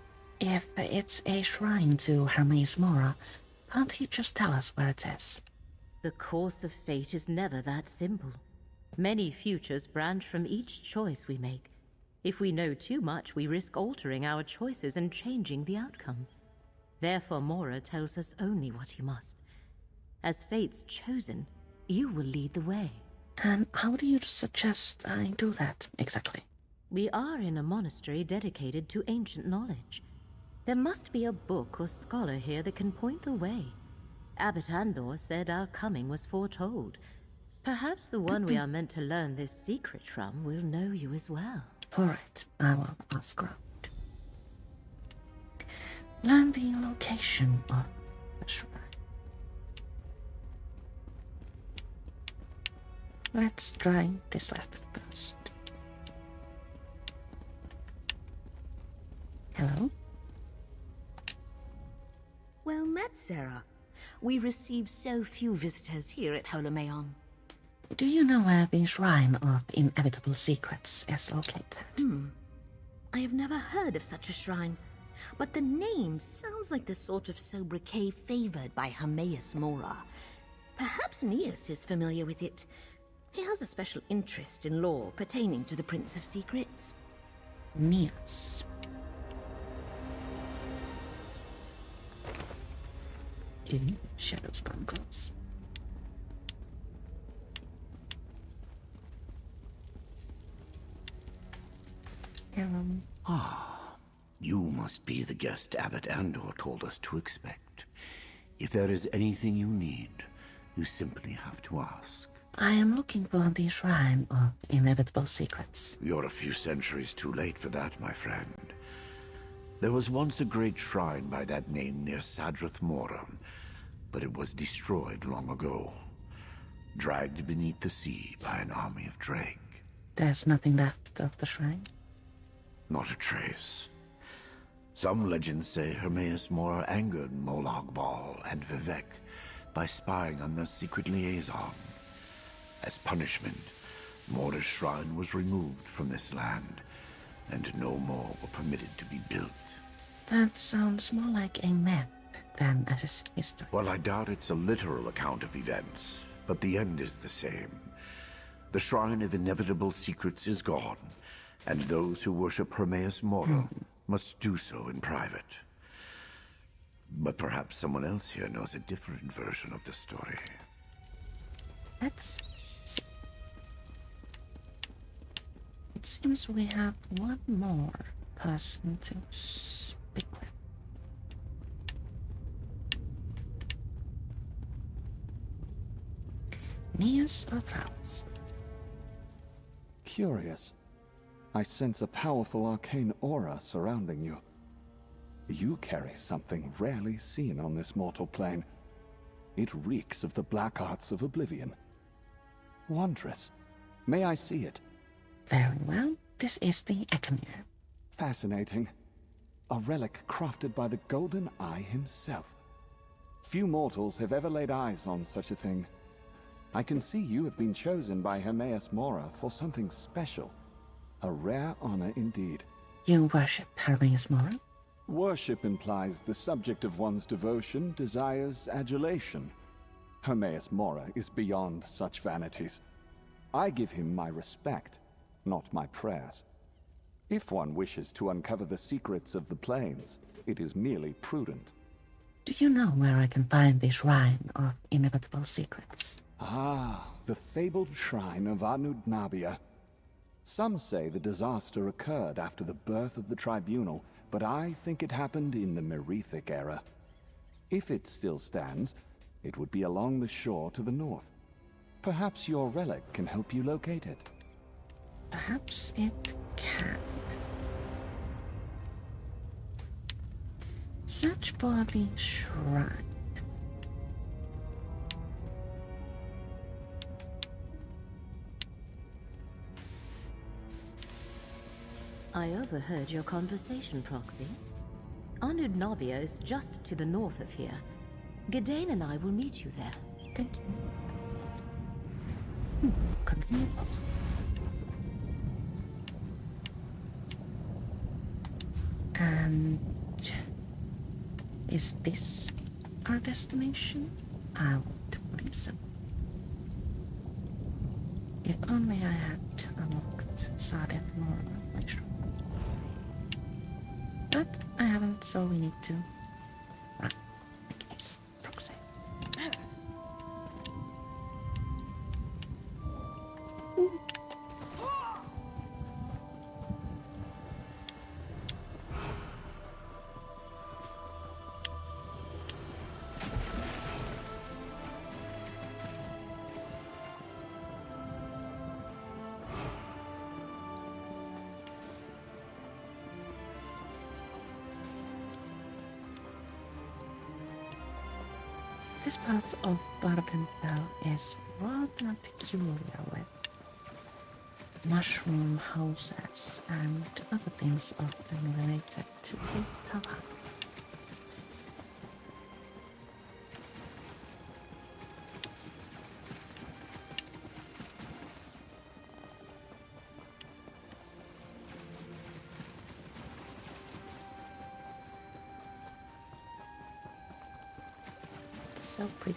If it's a shrine to Hermes Mora, can't he just tell us where it is? The course of fate is never that simple. Many futures branch from each choice we make. If we know too much, we risk altering our choices and changing the outcome. Therefore, Mora tells us only what he must. As fate's chosen, you will lead the way. And how do you suggest I do that, exactly? We are in a monastery dedicated to ancient knowledge. There must be a book or scholar here that can point the way. Abbot Andor said our coming was foretold. Perhaps the one we are meant to learn this secret from will know you as well. All right, I will ask around. Learn the location of the shrine. Let's try this left first. Hello? Well met, Sarah. We receive so few visitors here at Holomeon. Do you know where the Shrine of Inevitable Secrets is located? I have never heard of such a shrine, but the name sounds like the sort of sobriquet favored by Hermes Mora. Perhaps Mias is familiar with it. He has a special interest in lore pertaining to the Prince of Secrets. Mias. Shadow sparkles. You must be the guest Abbot Andor told us to expect. If there is anything you need, you simply have to ask. I am looking for the Shrine of Inevitable Secrets. You're a few centuries too late for that, my friend. There was once a great shrine by that name near Sadrith Mora, but it was destroyed long ago. Dragged beneath the sea by an army of Drake. There's nothing left of the shrine? Not a trace. Some legends say Hermes Mora angered Molag Bal and Vivek by spying on their secret liaison. As punishment, Mora's shrine was removed from this land, and no more were permitted to be built. That sounds more like a myth than a history. Well, I doubt it's a literal account of events, but the end is the same. The Shrine of Inevitable Secrets is gone, and those who worship Hermes Mora must do so in private. But perhaps someone else here knows a different version of the story. Let's see. It seems we have one more person to speak with. Mias or Thraus? Curious. I sense a powerful arcane aura surrounding you. You carry something rarely seen on this mortal plane. It reeks of the black arts of oblivion. Wondrous. May I see it? Very well. This is the Ekamir. Fascinating. A relic crafted by the Golden Eye himself. Few mortals have ever laid eyes on such a thing. I can see you have been chosen by Hermes Mora for something special. A rare honor indeed. You worship Hermes Mora? Worship implies the subject of one's devotion desires adulation. Hermes Mora is beyond such vanities. I give him my respect, not my prayers. If one wishes to uncover the secrets of the plains, it is merely prudent. Do you know where I can find the Shrine of Inevitable Secrets? Ah, the fabled shrine of Anud-Nabia. Some say the disaster occurred after the birth of the tribunal, but I think it happened in the Merethic era. If it still stands, it would be along the shore to the north. Perhaps your relic can help you locate it. Perhaps it can. Search for the shrine. I overheard your conversation, Proxy. Anud Nabia is just to the north of here. Gadain and I will meet you there. Thank you. Convenient also. And is this our destination? I would believe so. If only I had unlocked Sardeth more of my shrine. But I haven't, so we need to run. Make case. Proxy. This part of Vvardenfell is rather peculiar with mushroom houses and other things often related to the tower. So pretty.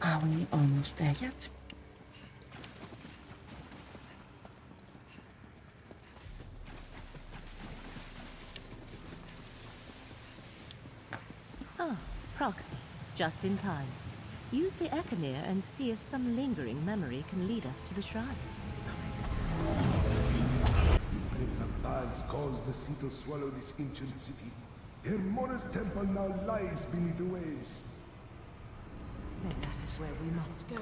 Are we almost there yet? Oh, Proxy. Just in time. Use the Echoneer and see if some lingering memory can lead us to the shrine. The Prince of Paths caused the sea to swallow this ancient city. Hermona's temple now lies beneath the waves. Then that is where we must go.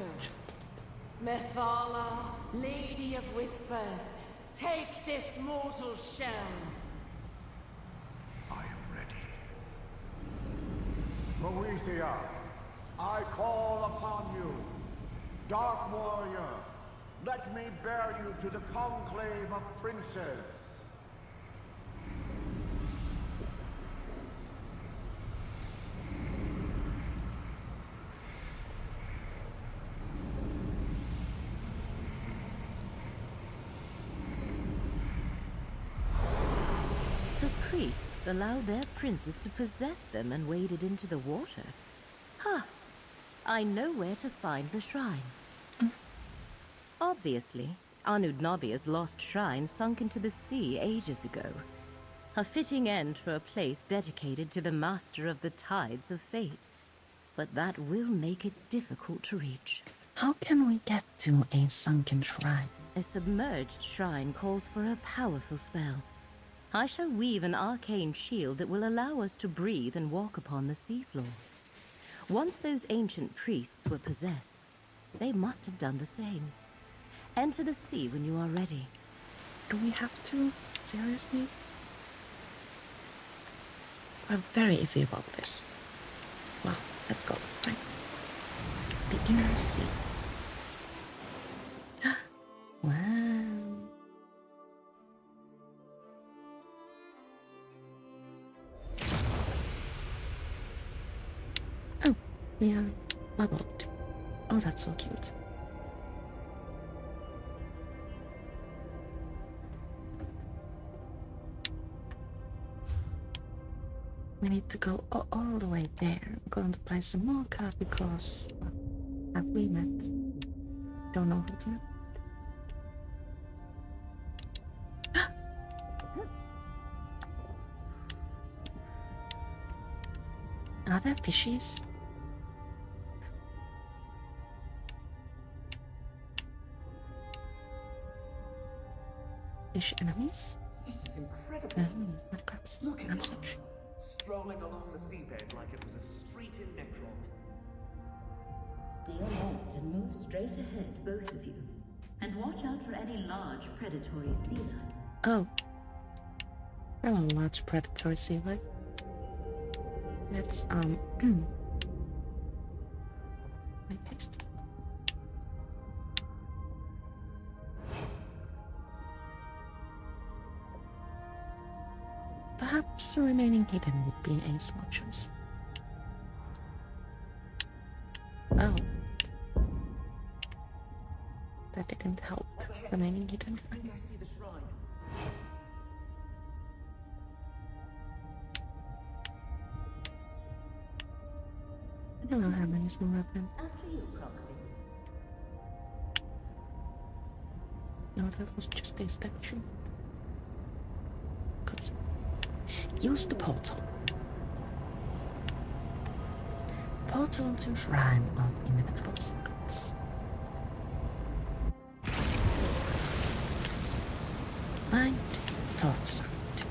Methala, Lady of Whispers, take this mortal shell. I am ready. Boethia, I call upon you. Dark warrior, let me bear you to the conclave of princes. Priests allowed their princes to possess them and waded into the water. Huh. I know where to find the shrine. Obviously, Anud Nabia's lost shrine sunk into the sea ages ago. A fitting end for a place dedicated to the master of the tides of fate. But that will make it difficult to reach. How can we get to a sunken shrine? A submerged shrine calls for a powerful spell. I shall weave an arcane shield that will allow us to breathe and walk upon the seafloor. Once those ancient priests were possessed, they must have done the same. Enter the sea when you are ready. Do we have to? Seriously? I'm very iffy about this. Well, let's go. Right. The inner sea. Wow. Oh, we are bubbled. Oh, that's so cute. We need to go all the way there. I'm going to play some more card because have we met? Don't know who to. Are there fishies? Fish enemies? This is incredible. Mudcrabs. Look at And us, such. strolling along the seabed like it was a street in Necrom. Stay alert and move straight ahead, both of you. And watch out for any large predatory sea life. Oh. There are a large predatory sea life. Let's, make haste. Perhaps remaining hidden would be a smart choice. Oh. That didn't help. Remaining hidden. I think I see the shrine. I don't know how many small weapons. After you, Proxy. No, that was just a statue. Good. Use the portal. Portal to Shrine of Inevitable Secrets. Find Torsant.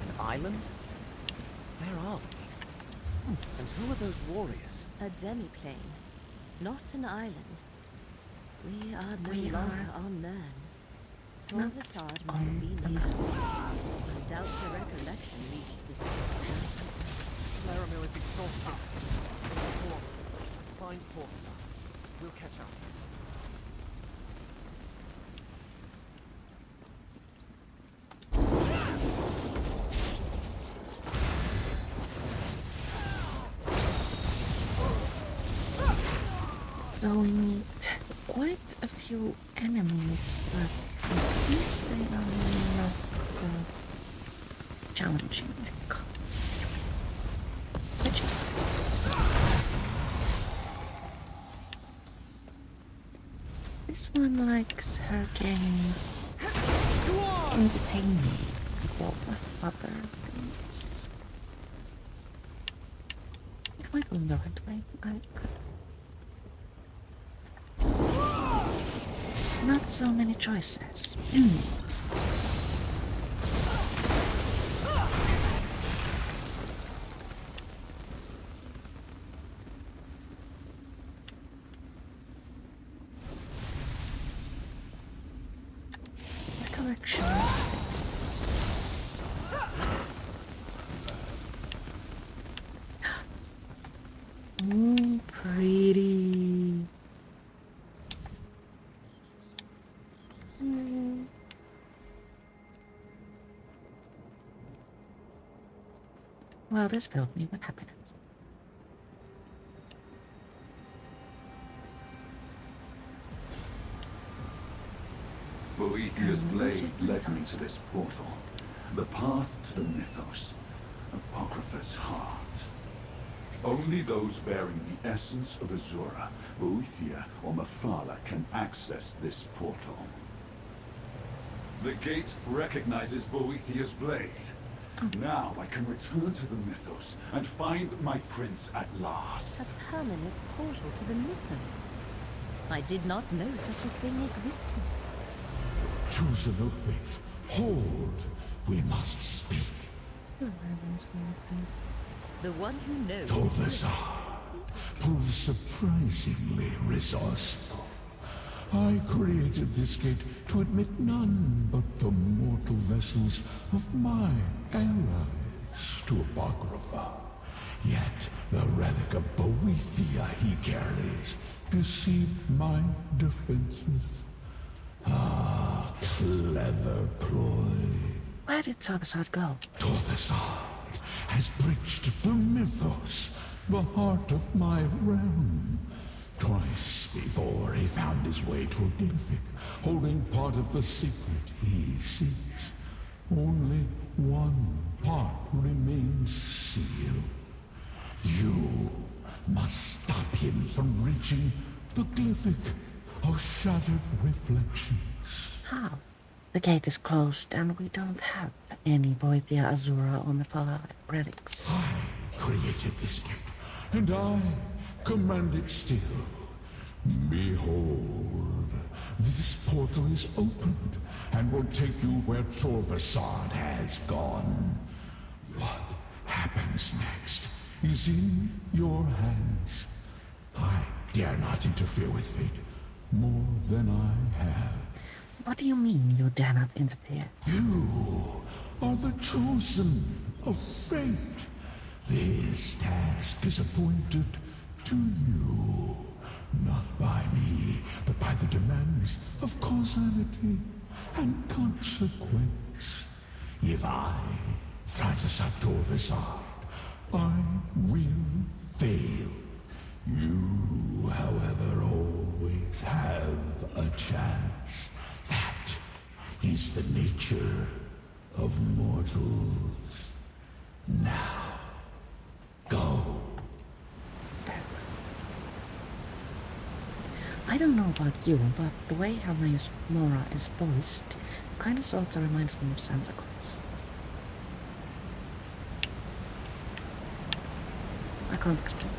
An island? Where are we? And who are those warriors? A demi-plane, not an island. We are no longer on Nern. Torvasad must be near. I doubt the recollection reached this place. Laramil is exhausted. Find Torvasad. We'll catch up. So we need quite a few enemies, but it seems they are not challenging. Which is this one likes her getting entertaining before other things. Am I going the right way? Not so many choices. Recollections. Pretty. Well, this filled me with happiness. Boethiah's blade led me to this portal. The path to the mythos. Apocrypha's heart. Only those bearing the essence of Azura, Boethiah or Mephala, can access this portal. The gate recognizes Boethiah's blade. Now I can return to the mythos and find my prince at last. A permanent portal to the mythos. I did not know such a thing existed. Chosen of fate, hold. We must speak. The one who knows. Torvasad proves surprisingly resourceful. I created this gate to admit none but the mortal vessels of my allies to Apocrypha. Yet the relic of Boethia he carries deceived my defenses. Ah, clever ploy. Where did Torvasad go? Torvasad has breached the mythos, the heart of my realm. Twice before he found his way to a glyphic, holding part of the secret he seeks. Only one part remains sealed. You must stop him from reaching the glyphic of shattered reflections. How? The gate is closed and we don't have any Boethia, Azura, or Mephala relics. I created this gate, and I command it still. Behold, this portal is opened and will take you where Torvasad has gone. What happens next is in your hands. I dare not interfere with fate more than I have. What do you mean you dare not interfere? You are the chosen of fate. This task is appointed to you, not by me, but by the demands of causality and consequence. If I try to stop Torvasad, I will fail. You, however, always have a chance. That is the nature of mortals. Now, go. I don't know about you, but the way Hermes Mora is voiced kind of sort of reminds me of Santa Claus. I can't explain.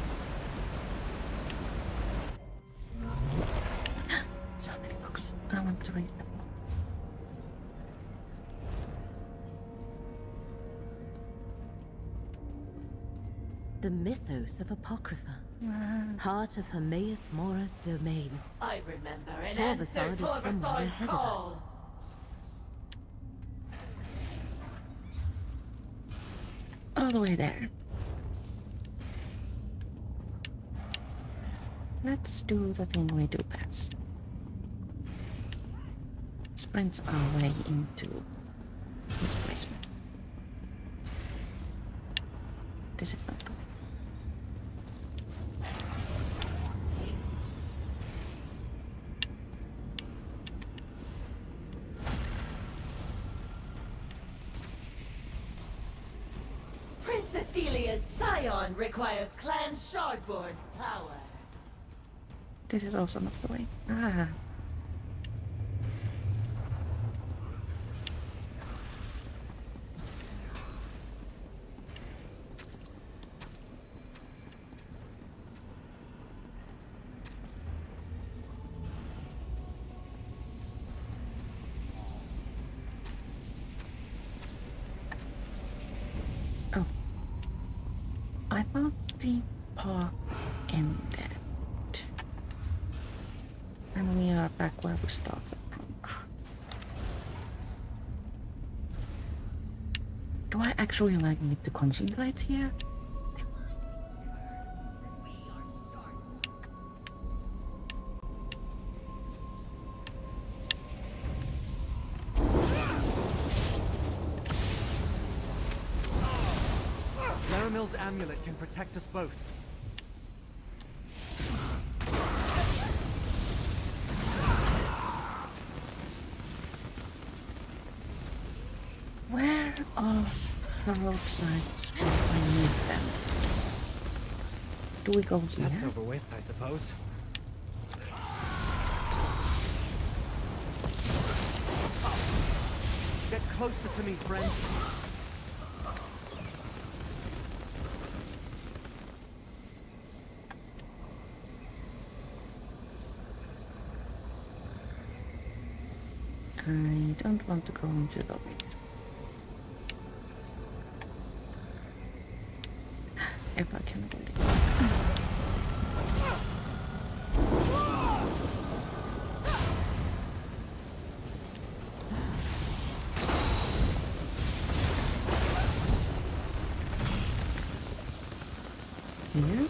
So many books. I want to read them. The mythos of Apocrypha. Heart of Hermaeus Mora's domain. I remember an Torvasad is somewhere ahead of us. All the way there. Let's do the thing we do best. Sprint our way into this basement. This is not the way. Prince Athelia's scion requires Clan Shardboard's power. This is also not the way. Ah. Oh. I thought the park ended. And we are back where we started from. Do I actually need to concentrate here? Laramil's amulet can protect us both. Where are the road signs when I need them? Do we go here? That's over with, I suppose. Get closer to me, friend. I don't want to go into the way. If I can avoid it. Here?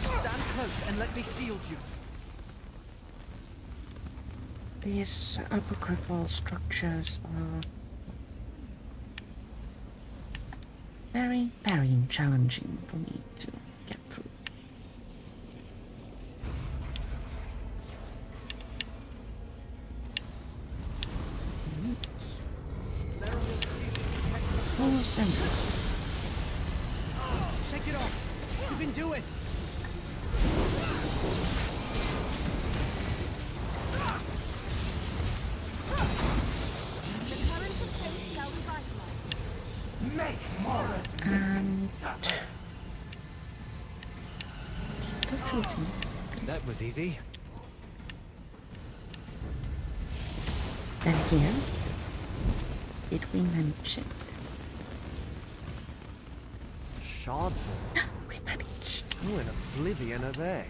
Stand close and let me shield you. These apocryphal structures are very, very challenging for me to get through. Full center. Shake it off. You can do it. Make Morris And shooting. That was easy. And here, did we mention? Shardball. We managed. Who in oblivion are they?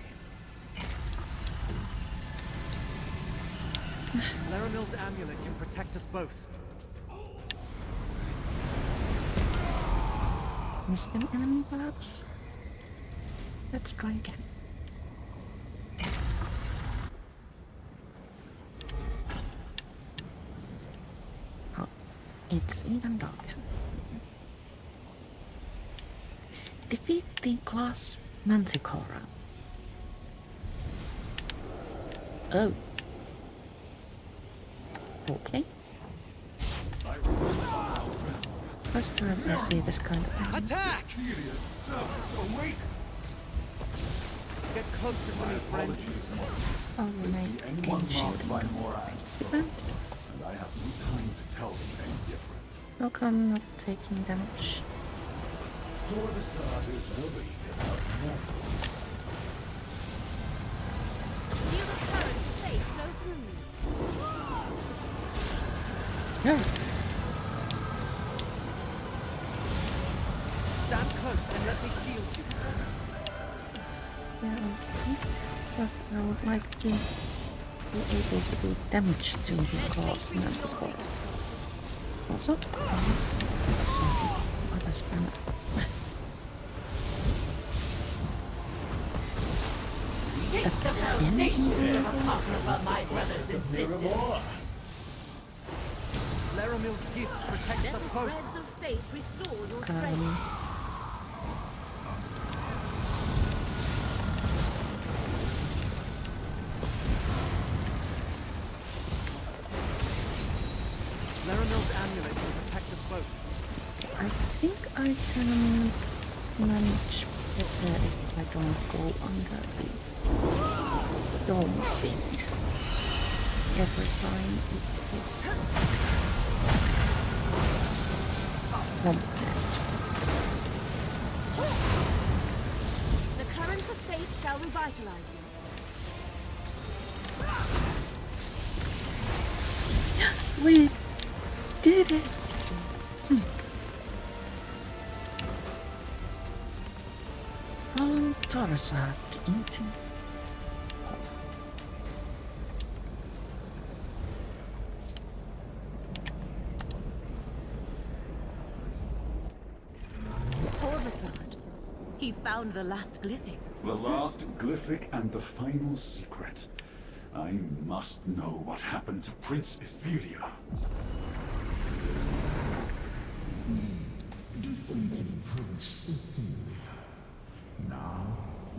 Laramil's amulet can protect us both. Missed an enemy perhaps? Let's try again. Oh, it's even darker. Defeat the glass manticora. Oh. Okay. First time I see this kind of thing. Attack! Get closer to me, friend. Oh, you make a shield. And I have no time to tell them any different. How come not taking damage? Dorvestad is worthy without mortals. Feel the current of fate flow through me. Yeah. Stand close and let me shield you. Yeah, but I would like to be able to do damage to the glass manticore. Also, other spammer. It's the foundation of a talking about my brother's existence. Laramil's gift protects us both. Threads of fate restore your strength. Laramil's amulet will protect us both. I think I can manage better if I don't go under the dome thing every time it is prompted. The current of fate shall revitalize you. We did it! Follow Torasat into portal. Torvasad. He found the last glyphic. The last glyphic and the final secret. I must know what happened to Prince Ethelia. Defeated Prince Ethelia. Now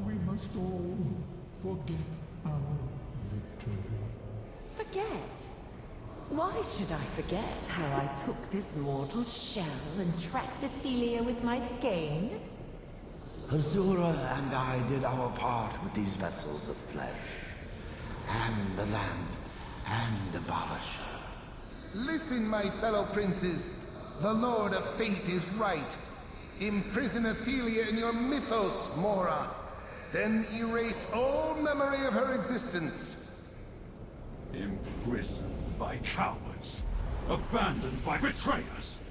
we must all forget our victory. Forget? Why should I forget how I took this mortal shell and tracked Ethelia with my skein? Azura and I did our part with these vessels of flesh. And the land, and abolish her. Listen, my fellow princes. The Lord of Fate is right. Imprison Ethelia in your mythos, Mora. Then erase all memory of her existence. Imprisoned by cowards. Abandoned by betrayers.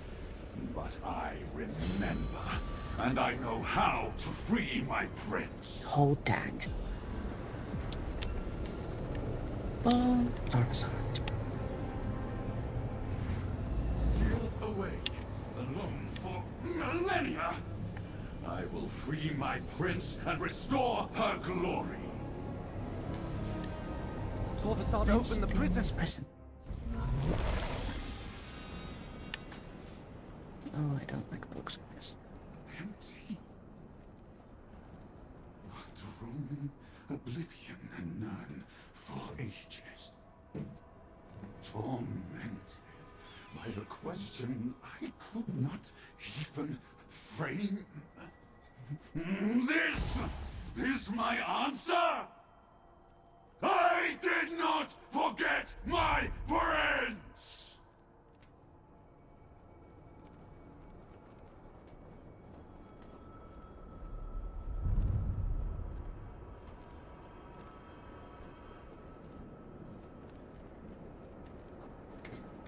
But I remember. And I know how to free my prince. Hold tag. Follow Torasat. Sealed away, alone for millennia, I will free my prince and restore her glory. Torvasad, open the prison. Oh, I don't like books like this. Empty. After roaming oblivion and none for ages. Tormented by a question I could not even frame. This is my answer! I did not forget my friends!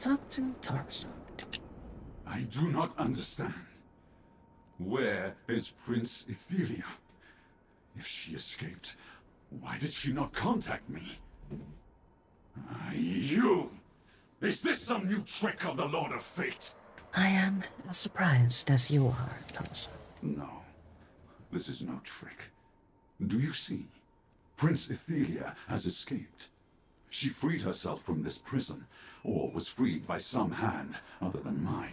Talk to Tarzan. I do not understand. Where is Prince Ethelia? If she escaped, why did she not contact me? You! Is this some new trick of the Lord of Fate? I am as surprised as you are, Tarzan. No, this is no trick. Do you see? Prince Ethelia has escaped. She freed herself from this prison, or was freed by some hand other than mine.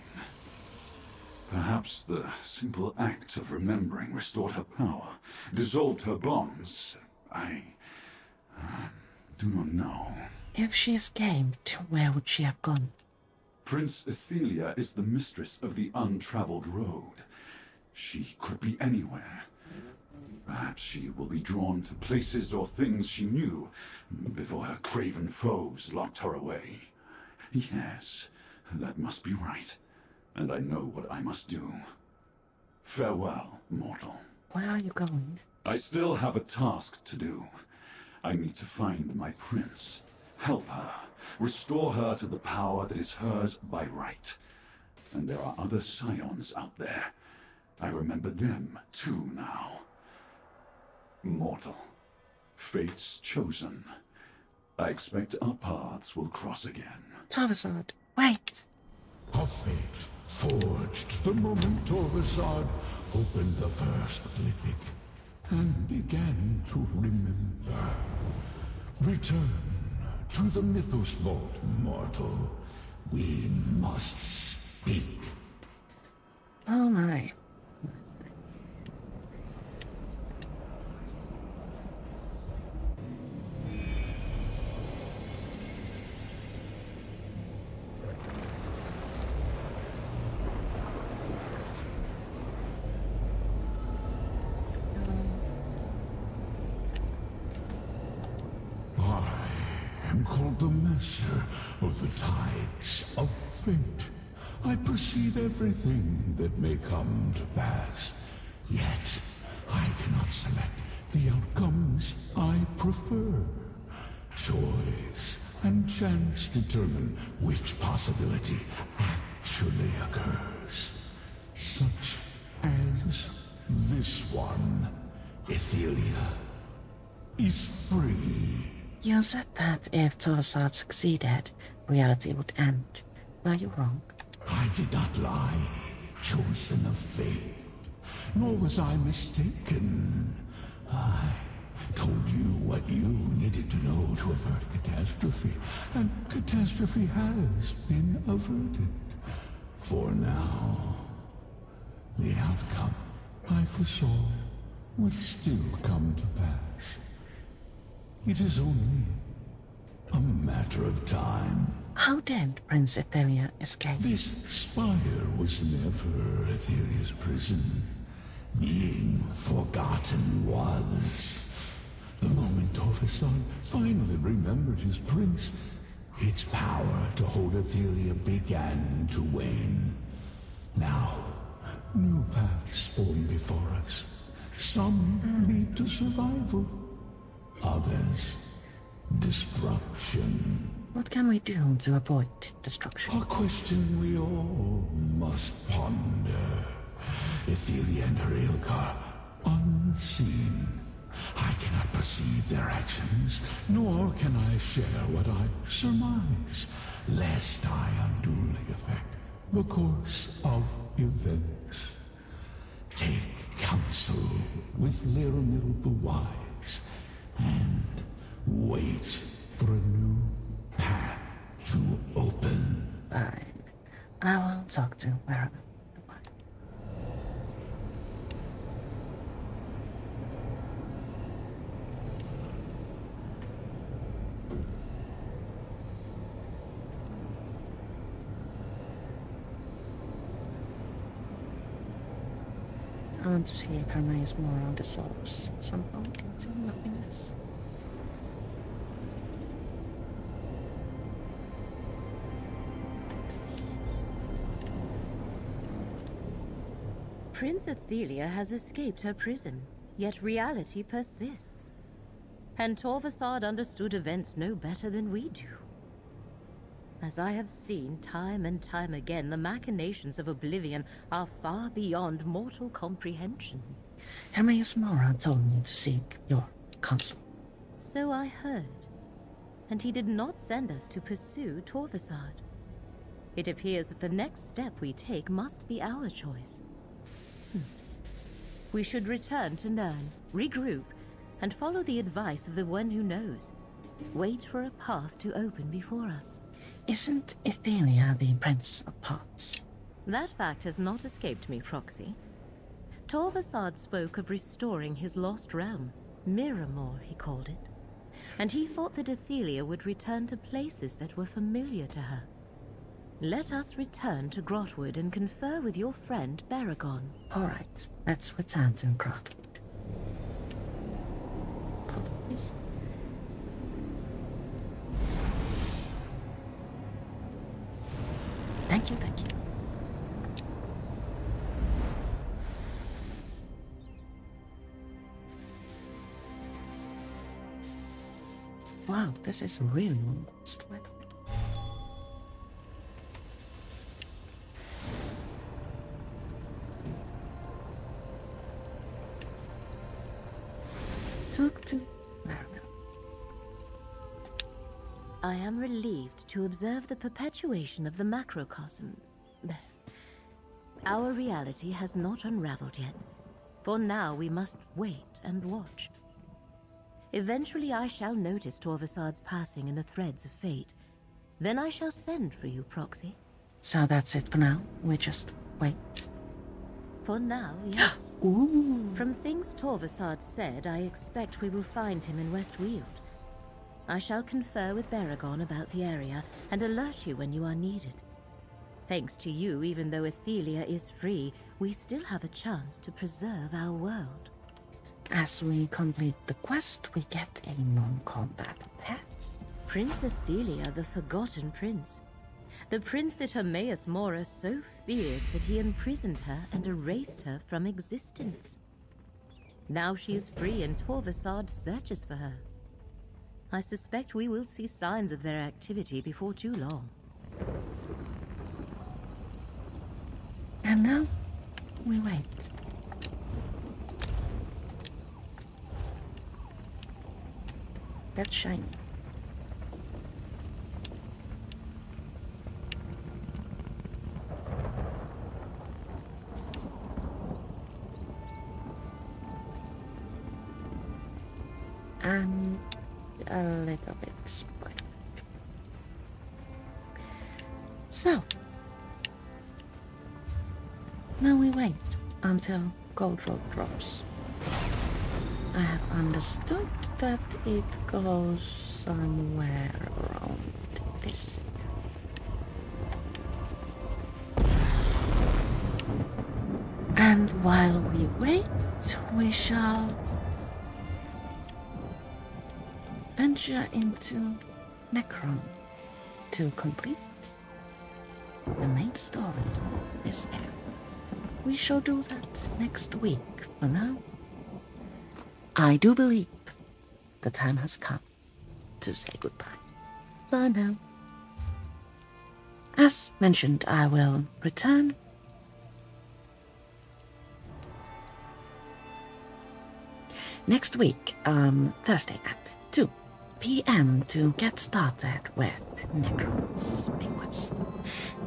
Perhaps the simple act of remembering restored her power, dissolved her bonds. I do not know. If she escaped, where would she have gone? Prince Ethelia is the mistress of the untraveled road. She could be anywhere. Perhaps she will be drawn to places or things she knew before her craven foes locked her away. Yes, that must be right. And I know what I must do. Farewell, mortal. Where are you going? I still have a task to do. I need to find my prince, help her, restore her to the power that is hers by right. And there are other scions out there. I remember them too now. Mortal, fate's chosen. I expect our paths will cross again. Torvasad, wait! A fate forged the moment Torvasad opened the first glyphic and began to remember. Return to the Mythos Vault, mortal. We must speak. Oh my. Called the master of the tides of fate. I perceive everything that may come to pass, yet I cannot select the outcomes I prefer. Choice and chance determine which possibility actually occurs. Such as this one. Ethelia is free. You said that if Torvasad succeeded, reality would end. Were you wrong? I did not lie, chosen of fate. Nor was I mistaken. I told you what you needed to know to avert catastrophe, and catastrophe has been averted. For now, the outcome I foresaw will still come to pass. It is only a matter of time. How did Prince Ethelia escape? This spire was never Ethelia's prison. Being forgotten was. The moment Torvasad finally remembered his prince, its power to hold Ethelia began to wane. Now, new paths form before us. Some lead to survival. Others, destruction. What can we do to avoid destruction? A question we all must ponder. Ethelia and her Ilkar, unseen. I cannot perceive their actions, nor can I share what I surmise, lest I unduly affect the course of events. Take counsel with Laramil the Wise, and wait for a new path to open. Fine. I will talk to Laramil the Wise. I want to see if Hermione's moral dissolves somehow into nothingness. Prince Ethelia has escaped her prison, yet reality persists. And Torvasad understood events no better than we do. As I have seen time and time again, the machinations of Oblivion are far beyond mortal comprehension. Hermaeus Mora told me to seek your counsel. So I heard. And he did not send us to pursue Torvasad. It appears that the next step we take must be our choice. We should return to Nirn, regroup, and follow the advice of the one who knows. Wait for a path to open before us. Isn't Ethelia the Prince of Parts? That fact has not escaped me, Proxy. Torvasad spoke of restoring his lost realm. Miramor, he called it. And he thought that Ethelia would return to places that were familiar to her. Let us return to Grotwood and confer with your friend Baragon. All right, let's return to Grotwood. Hold on, please. Thank you, thank you. Wow, this is really almost by the way. Talk to Vvardenfell. I am relieved to observe the perpetuation of the macrocosm. Our reality has not unraveled yet. For now we must wait and watch. Eventually I shall notice Torvasad's passing in the threads of fate. Then I shall send for you, Proxy. So that's it for now? We just wait? For now, yes. Ooh. From things Torvasad said, I expect we will find him in Westweald. I shall confer with Baragon about the area and alert you when you are needed. Thanks to you, even though Ethelia is free, we still have a chance to preserve our world. As we complete the quest, we get a non-combat pet. Prince Ethelia, the Forgotten Prince. The prince that Hermaeus Mora so feared that he imprisoned her and erased her from existence. Now she is free and Torvasad searches for her. I suspect we will see signs of their activity before too long. And now, we wait. That's shiny. And a little bit spoiled. So, now we wait until Gold Road drops. I have understood that it goes somewhere around this. And while we wait, we shall venture into Necrom to complete the main story this era. We shall do that next week. For now, I do believe the time has come to say goodbye. For now. As mentioned, I will return next week, Thursday at 2 p.m. to get started with Necrom's big quest.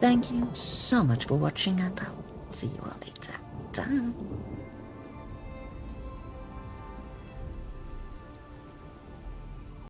Thank you so much for watching, and I'll see you all later. Bye.